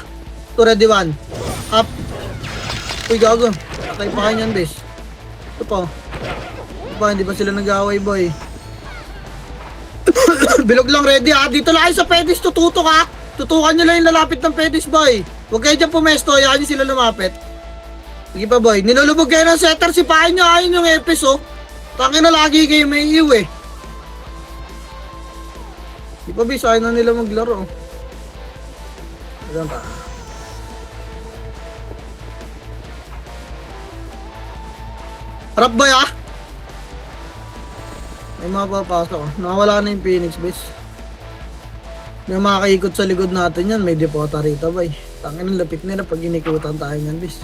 2 ready, 1. Up. Uy, gago. Patay pa kayo yan, bes. Ito pa. Ito pa, hindi pa sila nag-away, boy. Bilog lang, ready ha. Dito lang kayo sa pedis, tututok ha. Tutukan nyo lang yung lalapit ng pedis, boy. Huwag kayo dyan pumesto, hayaan nyo sila lumapit. Sige pa, boy. Nilulubog kayo ng setter, sipahin nyo. Ayun yung epis, oh. Tangin na lagi kayo may iyo, eh. Di pa, bis. Ayaw na nila maglaro. Ayan pa. Harap, boy, ah. May mapapasok, oh. Nakawala na yung Phoenix, bis. May makakaikot sa likod natin yan. May depota rito, boy. Tangin ang lapit nila pag inikutan tayo yan, bis.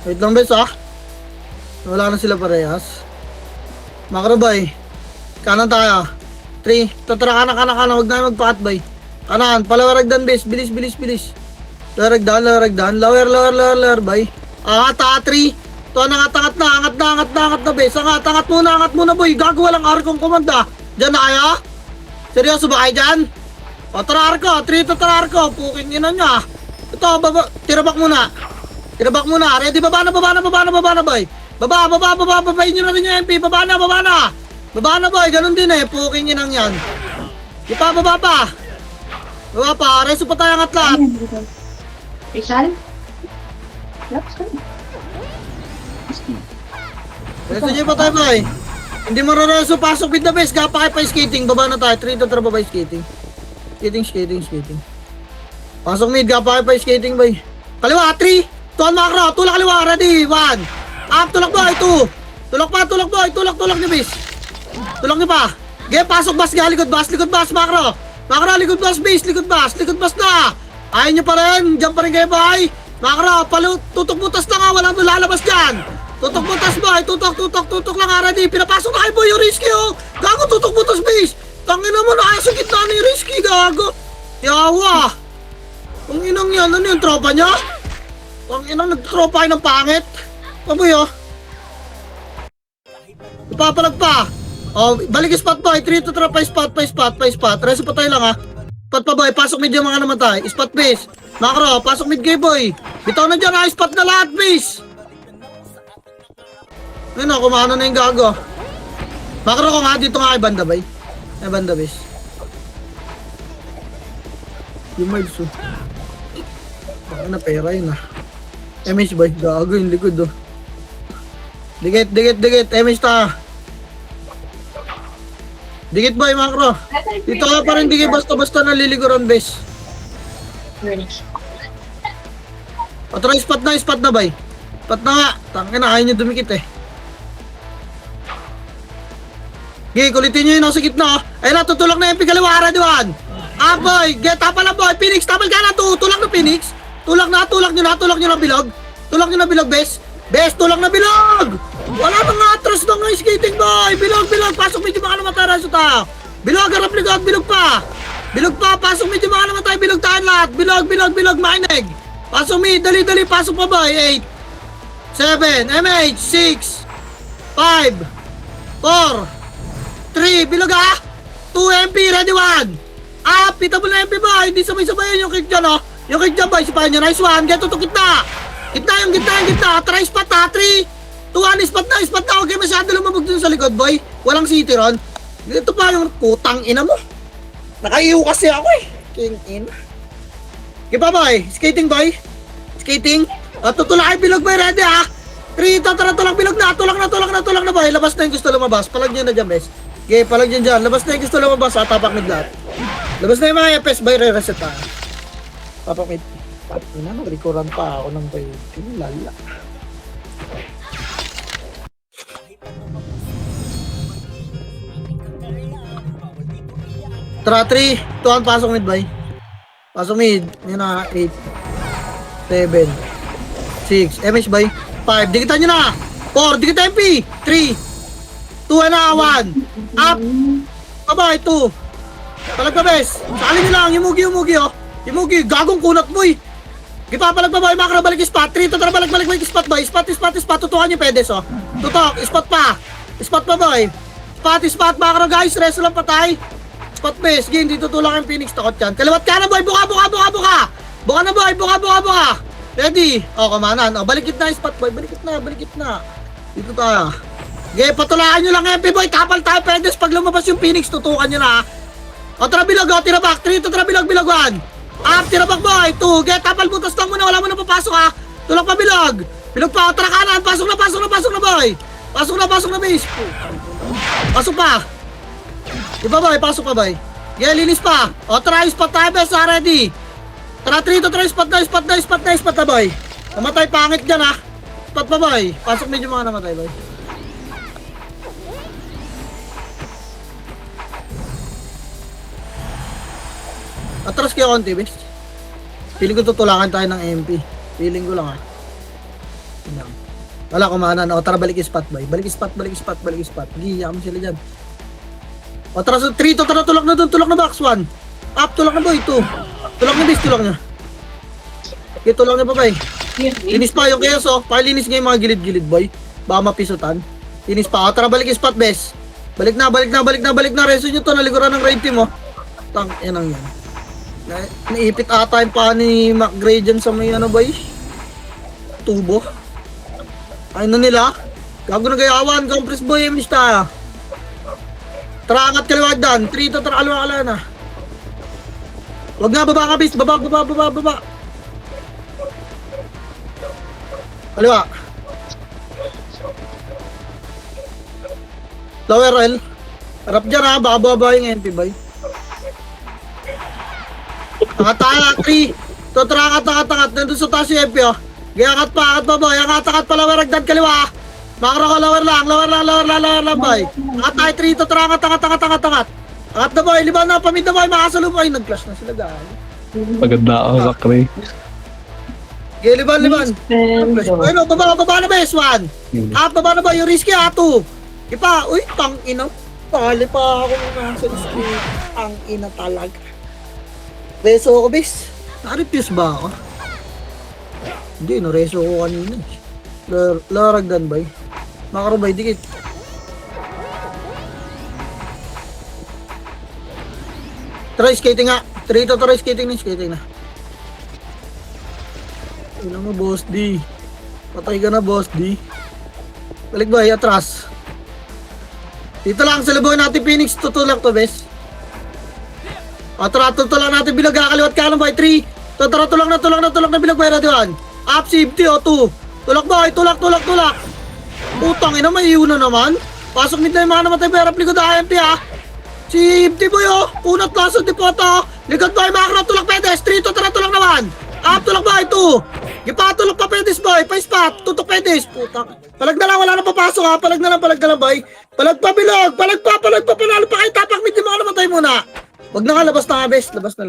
Wait lang, bes, ah. Wala na sila parehas. Makro, boy. Kanan tayo. 3. Tatra, kanan. Huwag na magpakat, boy. Kanan. Palawaragdan, bes. Bilis. Lawaragdan. Lower, boy. Angat, 3. Ito, angat na, bes. Angat muna, boy. Gagawa lang arkong komanda. Diyan na kaya? Seryoso ba kayo dyan? O, tara arko. 3 to tara arko. Puking ina niya. Ito, tirabak muna. Ready? Baba na, boy. Babayin nyo na rin yung MP. Baba na, boy. Ganun din eh. Puking inang yan. Baba pa. Reso pa tayo angat lahat. Rizal? Reso nyo pa tayo, boy. Hindi mo reso. Pasok with the best. Gapa kayo pa skating. Baba na tayo. 3 to tara ba skating? Skating. Pasok mid. Gapa kayo pa skating, boy. Kaliwa, 3. Tuan makro, tulak kaliwa, ready, 1. Up, tulak boy, 2. Tulak boy, tulak ni bis. Tulak niyo pa. Game, pasok bas, likod bas, makro. Makro, likod bas, base, likod bas na. Ayaw nyo pa rin, dyan pa rin kayo boy. Makro, tutok butas na nga, walang lalabas dyan. Tutok butas boy, tutok lang nga, ready. Pinapasok na kayo boy, yung risky oh. Gago, tutok butas base. Tangina mo na, sa gitna na yung risky, gago. Yawa. Ang inang yan, ano yung tropa niya? Ang inang nagtropa kayo ng pangit. Paboy oh. Ipapalag pa. Oh, balik yung spot boy. 3 to tara pa spot. Reso pa tayo lang ha. Spot pa boy. Pasok mid yung mga namatay. Spot base. Makro. Pasok mid gay boy. Bitaw na dyan ha. Spot na lahat base. Ayun o. Kumano na yung gago. Makro ko nga dito nga kay banda bay. Ay banda base. Yung miles oh. Baka na pera yun ah. MH boy, gago yung likod oh. Dikit, MH ta. Dikit boy, makro. Dito ka pa rin, dikit basta naliliguran base. O try spot na boy. Spot na nga, tangin na, ayaw nyo dumikit eh. Okay, kulitin nyo yun sa gitna oh. Ayun na, tutulak na yung pigaliwara diwan. Ah boy, get up pala boy, Phoenix, tapal ka na to. Tulak na Phoenix. Tulak nyo na bilog. Tulak nyo na bilog, bes. Tulak na bilog! Wala nang atras na nga skating, boy! Bilog! Pasok medyo mga namatay raso tayo. Bilog, harap likod, bilog pa! Pasok medyo mga namatay, bilog tayo lahat! Bilog, mainig! Pasok mid, dali, pasok pa, boy! 8, 7, MH, 6, 5, 4, 3, bilog ha! 2 MP, ready 1! Up! Pita mo na MP, boy! Hindi sabay-sabayan yung kick dyan, oh! Yung kick dyan, boy, sipahin nyo, nice one! Get to gitna! Gitna! Try spot ha, 3, 2, 1, spot na! Okay, masyado lumabog dun sa likod, boy. Walang city ron. Dito pa yung putang ina mo. Nakaiho kasi ako eh. King in. Okay pa, boy. Skating, boy. Tutulak ay bilog, boy. Ready, ha? 3, tara, tulak bilog na. Tulak na, boy. Labas na yung gusto lumabas. Palag nyo na dyan, bes. Okay, palag nyo dyan. Labas na yung gusto lumabas, ha? Tapak mid lahat. Labas na yung mga FS, boy. Re-reset, ha? Tapak mid. Ina, nag-recordan pa ako ng bay. Lala. Tara, 3, 2, 1, pasok mid, bay. Pasok mid. Yan na, 8. 7, 6, MS bay, 5, dikitan nyo na, 4, dikit MP, 3, 2 and 1, up, bye, 2, palag pa bes, sali nyo lang, Yumugi, oh, Yumugi, gagong kunat mo eh. Ipapalag pa boy, makro balik spot, 3, tutra balik spot boy, spot, tutukan nyo pedes oh, tutok, spot pa boy, spot, makro guys, reso lang patay, spot base, game, dito tulak yung Phoenix, takot yan, kaliwat ka na boy, buka na boy, buka, ready, o kamanan, o balikit na spot boy, balikit na, dito tayo, okay, patulakan nyo lang MP boy, kapal tayo pedes, pag lumabas yung Phoenix, tutukan nyo na, o tira bilog, o tira back, 3, tutra bilog, 1, up, tira back boy, 2, get, tapal butas lang muna, wala mo na papasok ha, tulak pa bilog pa, tara kanan, pasok na boy, pasok na base, pasok pa, iba boy, pasok pa boy, yeah, linis pa, o try spot tayo bes, ready, tara 3 to try spot na boy, namatay pangit dyan ha, spot pa boy, pasok medyo mga namatay boy. Atras kayo konti, bes. Feeling ko tutulakan tayo ng MP. Feeling ko lang ha. Yan. Wala kumanan. O tara balik spot boy. Balik spot. Giya mo sila dyan. O tara sa 3 to tara tulak na dun. Tulak na box 1. Up tulak na boy 2. Tulak na bes. Tulak na. Okay tulak na pa boy. Linis pa yung chaos oh. Pakilinis nga yung mga gilid-gilid boy. Baka mapisutan. Linis pa. O tara balik spot bes. Balik na. Reso nyo to. Nalikuran ng raid team oh. Tang yan ang yan. Naipit ata yung pa ni McGray dyan sa may ano boy tubo ay na nila gago na gayawan compress boy yung lista tara angat kaliwag dan 3 to tara alwa na wag nga baba ka bis baba kaliwa lower L harap dyan ha baka baba yung MP boy. Angat, 3. Tutra, angat. Nandun sa taas yung MP, oh. Angat pa boy. Angat pa, lower, agdan, kaliwa. Makro ko, lower lang, boy. Angat tayo, 3. Tutra, angat. Angat na, boy. Liban na, pamid na, boy. Makasalub, ay, nag-clash na sila, guys. Pagod na ako, Sakri. Okay, liban. Ay, no, baba na, bes, 1. Baba na, boy. Yung risky, 2. Ipa, uy, tang ina. Pali pa ako nasa risky. Ang ina talaga. Reso ako, bis. Nakarepuse ba ako? Hindi, nareso ko kanina. Laragdan ba? Makaro ba? Dikit. Try skating nga. 3 to try skating na. Ano mo, boss D? Patay ka na, boss D. Balik ba? Atras. Dito lang, sa labuhin natin Phoenix. Tutulak to, bes. Tara, tutulak natin bilog, kakaliwat ka lang boy, 3. Tara, tulak na bilog boy, ready 1. Up, safety, 2. Tulak boy, tulak. Putang ina, may iuna naman. Pasok mid na yung mga namatay, pero likod IMP ha. Safety boy oh, punat laso, dipoto. Likod boy, makro, tulak pedes, 3, tara, tulak naman. Up, tulak boy, 2. Gipa, tulak pa pedes boy, pa spot, tutok pedes. Putang. Palag na lang, wala na papasok ha, palag na lang boy. Palag pa bilog, palag pa, panalo pa kayo, tapak mid yung mga namatay muna. Wag na nga, labas na nga, bes. Labas na.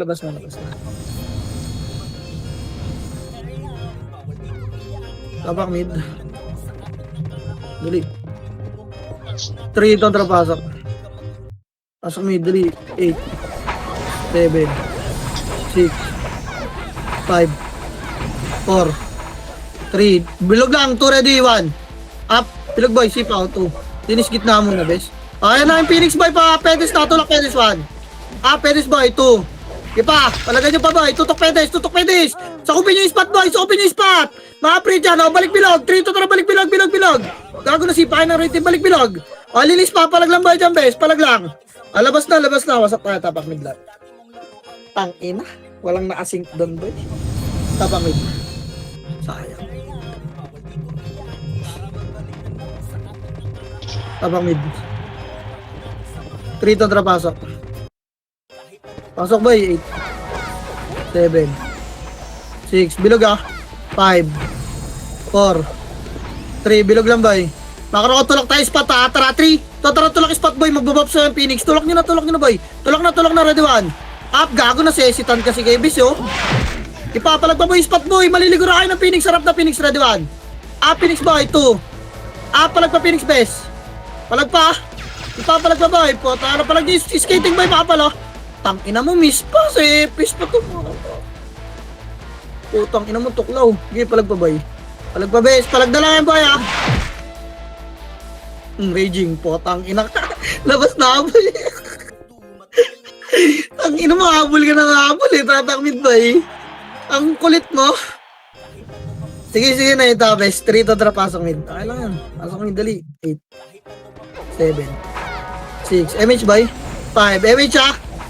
Tapak mid. Dali. 3 kontra pasok. Pasok mid, dali. 8. 7. 6. 5. 4. 3. Bilog lang, 2 ready, 1. Up. Bilog boy, sip out, 2. Tinis gitna muna, bes. Ayan na yung Phoenix boy pa. Pedes na, tulak pedes, 1. Pedes boy, 2. Ipa, palagay nyo pa boy, tutok pedes. Sakupin nyo yung spot boy, Mga pre dyan, balik bilog, 3 to tara, balik bilog. Gago na sipahin ng rating, balik bilog. Linis pa, palag lang boy dyan, bes, palag lang. Labas na, wasak tayo, tapak mid lang. Tang ina, walang nakasync doon boy. Tapak mid. Sayang. Tapak mid. 3 to tara, pasok boy, 8, 7, 6, bilog 5, 4, 3, bilog lang boy. Makro ko, tulak tayo spot tara 3, tulak spot boy, magbabab sa Phoenix, tulak nyo na boy. Tulak na, ready 1. Up, gago na sesitan kasi kay bis Ipapalag pa boy, spot boy. Maliligo na kayo ng Phoenix. Sarap na Phoenix, ready one. Phoenix boy, 2. Palag pa Phoenix best. Palag pa. Ipapalag pa boy. Puta, palag yung skating boy, makapalo. Tang ina mo, miss pa. Miss pa to. Putang ina mo, tuklaw. Sige, palag pa boy. Palag pa best. Palag na lang yan boy, Raging, potang ina ka. Labas na boy. Ang ina mo, habol ka ng habol tatakmid ba Ang kulit mo. Sige, na ito, best. 3 to drop, pasok mid. Okay lang yan. Pasok mid, dali. 8, 7, 6. MH ba 5. MH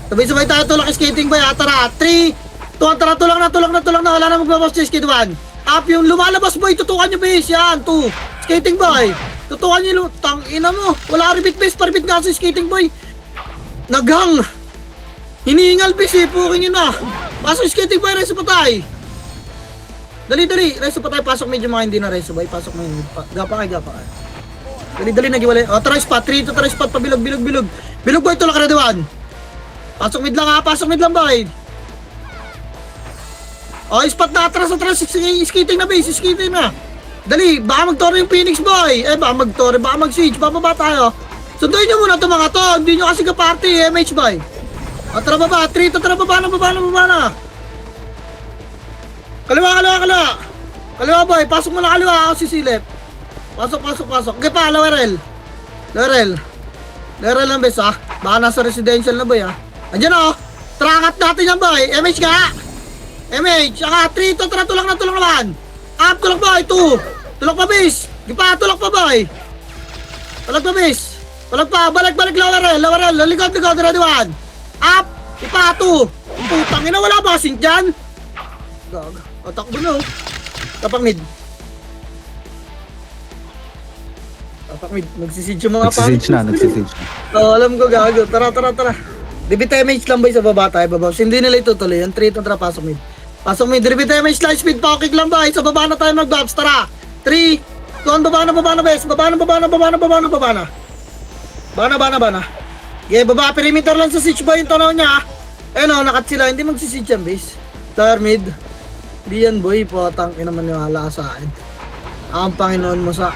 Sabay-sabay tayo tulak skating ba Tara, 3, 2, tara, tulak na. Wala na magbabas sa skate 1. Up yung lumalabas boy, tutukan nyo base. Yan, 2. Skating boy. Tutukan nyo, tang ina mo. Wala repeat base, paripit nga sa skating boy. Naghang. Hinihingal base pukin nyo na. Pasok skating boy, reso patay. Dali, reso patay, pasok medyo mga hindi na reso boy. Pasok mo yun, gapa kay. Dali, nagiwalay. Try spot, 3 to try spot, pabilog. Bilog boy, tulak ready 1. Pasok mid lang boy. Spot na, atras, skating na base, skating na. Dali, baka mag-toro yung Phoenix boy. Baka mag-toro, baka mag-siege, bababa tayo. Sunduin nyo muna ito mga to, hindi nyo kasi ka-party, MH boy. Tara baba, 3 to tara baba na. Kaliwa. Kaliwa boy, pasok mo na kaliwa, ako sisilip. Pasok. Okay pa, Laurel lang bes Baka nasa residential na boy Andiyan trakat natin yan boy, MH ka. MH, 3 to tara, tulak naman. Up, tulak boy, 2. Tulak pa base. Di pa, tulak pa boy. Tulak pa base. Tulak pa, balik Laurel. Lalikod, ready 1. Up, ipa, 2. Putang ina, wala ba kasing dyan? Gag, takbo na Tapak mid, nagsisige yung mga Nagsisige na. Alam ko gago, tara. Debit MH lang ba sa baba tayo, baba. Hindi nila itutuloy, yung 3 to tara, pasok mid, debit MH slide speed, pakik lang ba, sa baba na tayo mag-bobs, tara. 3, 2, baba na bes, baba na. Bana. Yeah, baba, perimeter lang sa siege boy yung tanaw niya nakat sila, hindi magsisiege yan base. Star mid. Di yan boy, potang ina maniwala ka sa akin. Ang Panginoon mo sa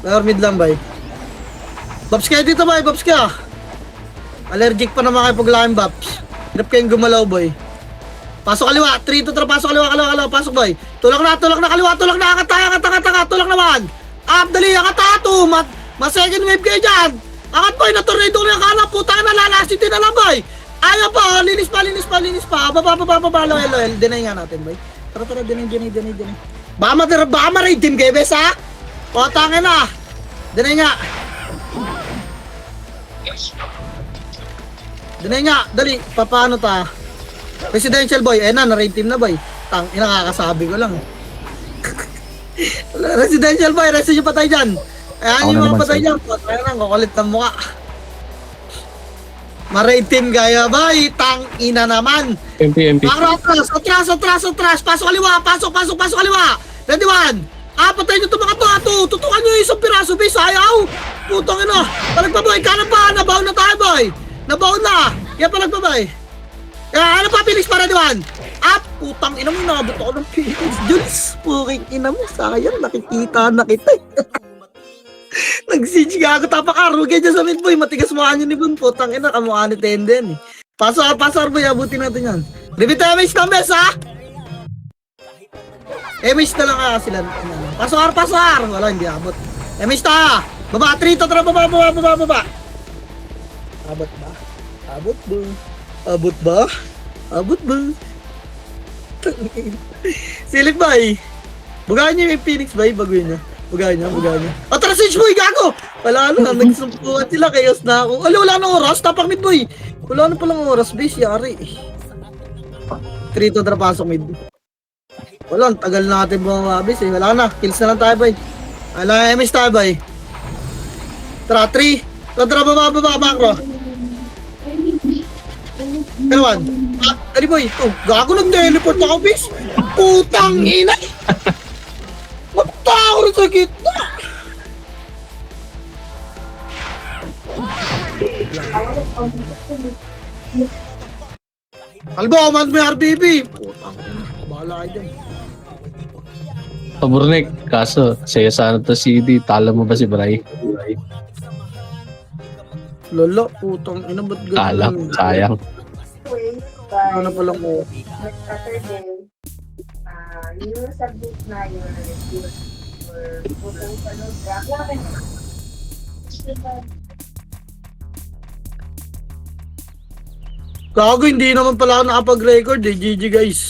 Star mid lang boy. Babs kayo dito boy, babs ka. Allergic pa naman kayo pag laking babs. Hirap kayong gumalaw boy. Pasok kaliwa, 3 to tara, pasok kaliwa, pasok boy. Tulak na kaliwa, angat, tulak naman. Up, dali, angat tato, second wave kayo dyan. Angat boy, na-tornado na yung kanan, putang na, lalasitin na lang boy. Ayaw pa, linis pa. Baba, loyal. Deny nga natin boy. Tara, deny. Baka ma-raid team kayo bes Putang na. Deny nga, dali, paano ta? Residential boy, na-raid team na boy. Tang, nakakasabi ko lang. Residential boy, rest yung patay dyan. Ayan yung mga patay dyan. Patay lang, kukulit ng mukha. Ma-raid team gaya boy, tang ina naman. MP. Atras. Pasok kaliwa. Ready 1. Patay nyo ito mga to. Tutukan nyo yung isang piraso, base. Ayaw. Putang ina. Palag pa boy, kanan pa. Nabaon na tayo boy. Kaya palag pa boy. Ano pa, Phoenix para Ready 1. Putang ina mo, nakabot ako ng Phoenix. Jules, puking ina mo. Sayang, nakikita na kita. Nag-siege ka ako, tapakarugi dyan sa mid boy. Matigas mukha nyo ni Bun. Putang ina, kamukha ni Tenden Pasok boy, abutin natin yan. Repeat MH na bes MH na lang sila. Pasok R. Wala, hindi abot. MH ta. Baba, 3 to tara, baba. Abot ba? Silip boy. Bugahan niyo yung Phoenix boy, baguhin niya. Bugahan niya. Tara, siege boy, gago! Wala na, nagsumpuan sila, chaos na ako. Wala na oras, tapak mid boy. Wala na palang oras, base, yari. 3 to tara, pasok mid. Wala, tagal na natin bumaba, base Wala na, kills na lang tayo boy. Wala, MS tayo boy. Tara, 3. Tara, baba, macro. Kalawan. Dali boy, gago nag-teleport ako, base. Putang ina. Magtao rin sa gitna. Kalbo, man may RBB. Putang ina, bahala tayo dyan. Pabornik, kaso sa'yo sana to CD. Tala mo ba si Bray? Lolo, putang ina, ba't Tala, ganun? sayang. Wait, Ano by pala ko? next Saturday, yung subject na yung refuse or putong sa loob. Gago, hindi naman pala ako nakapag-record eh. GG guys.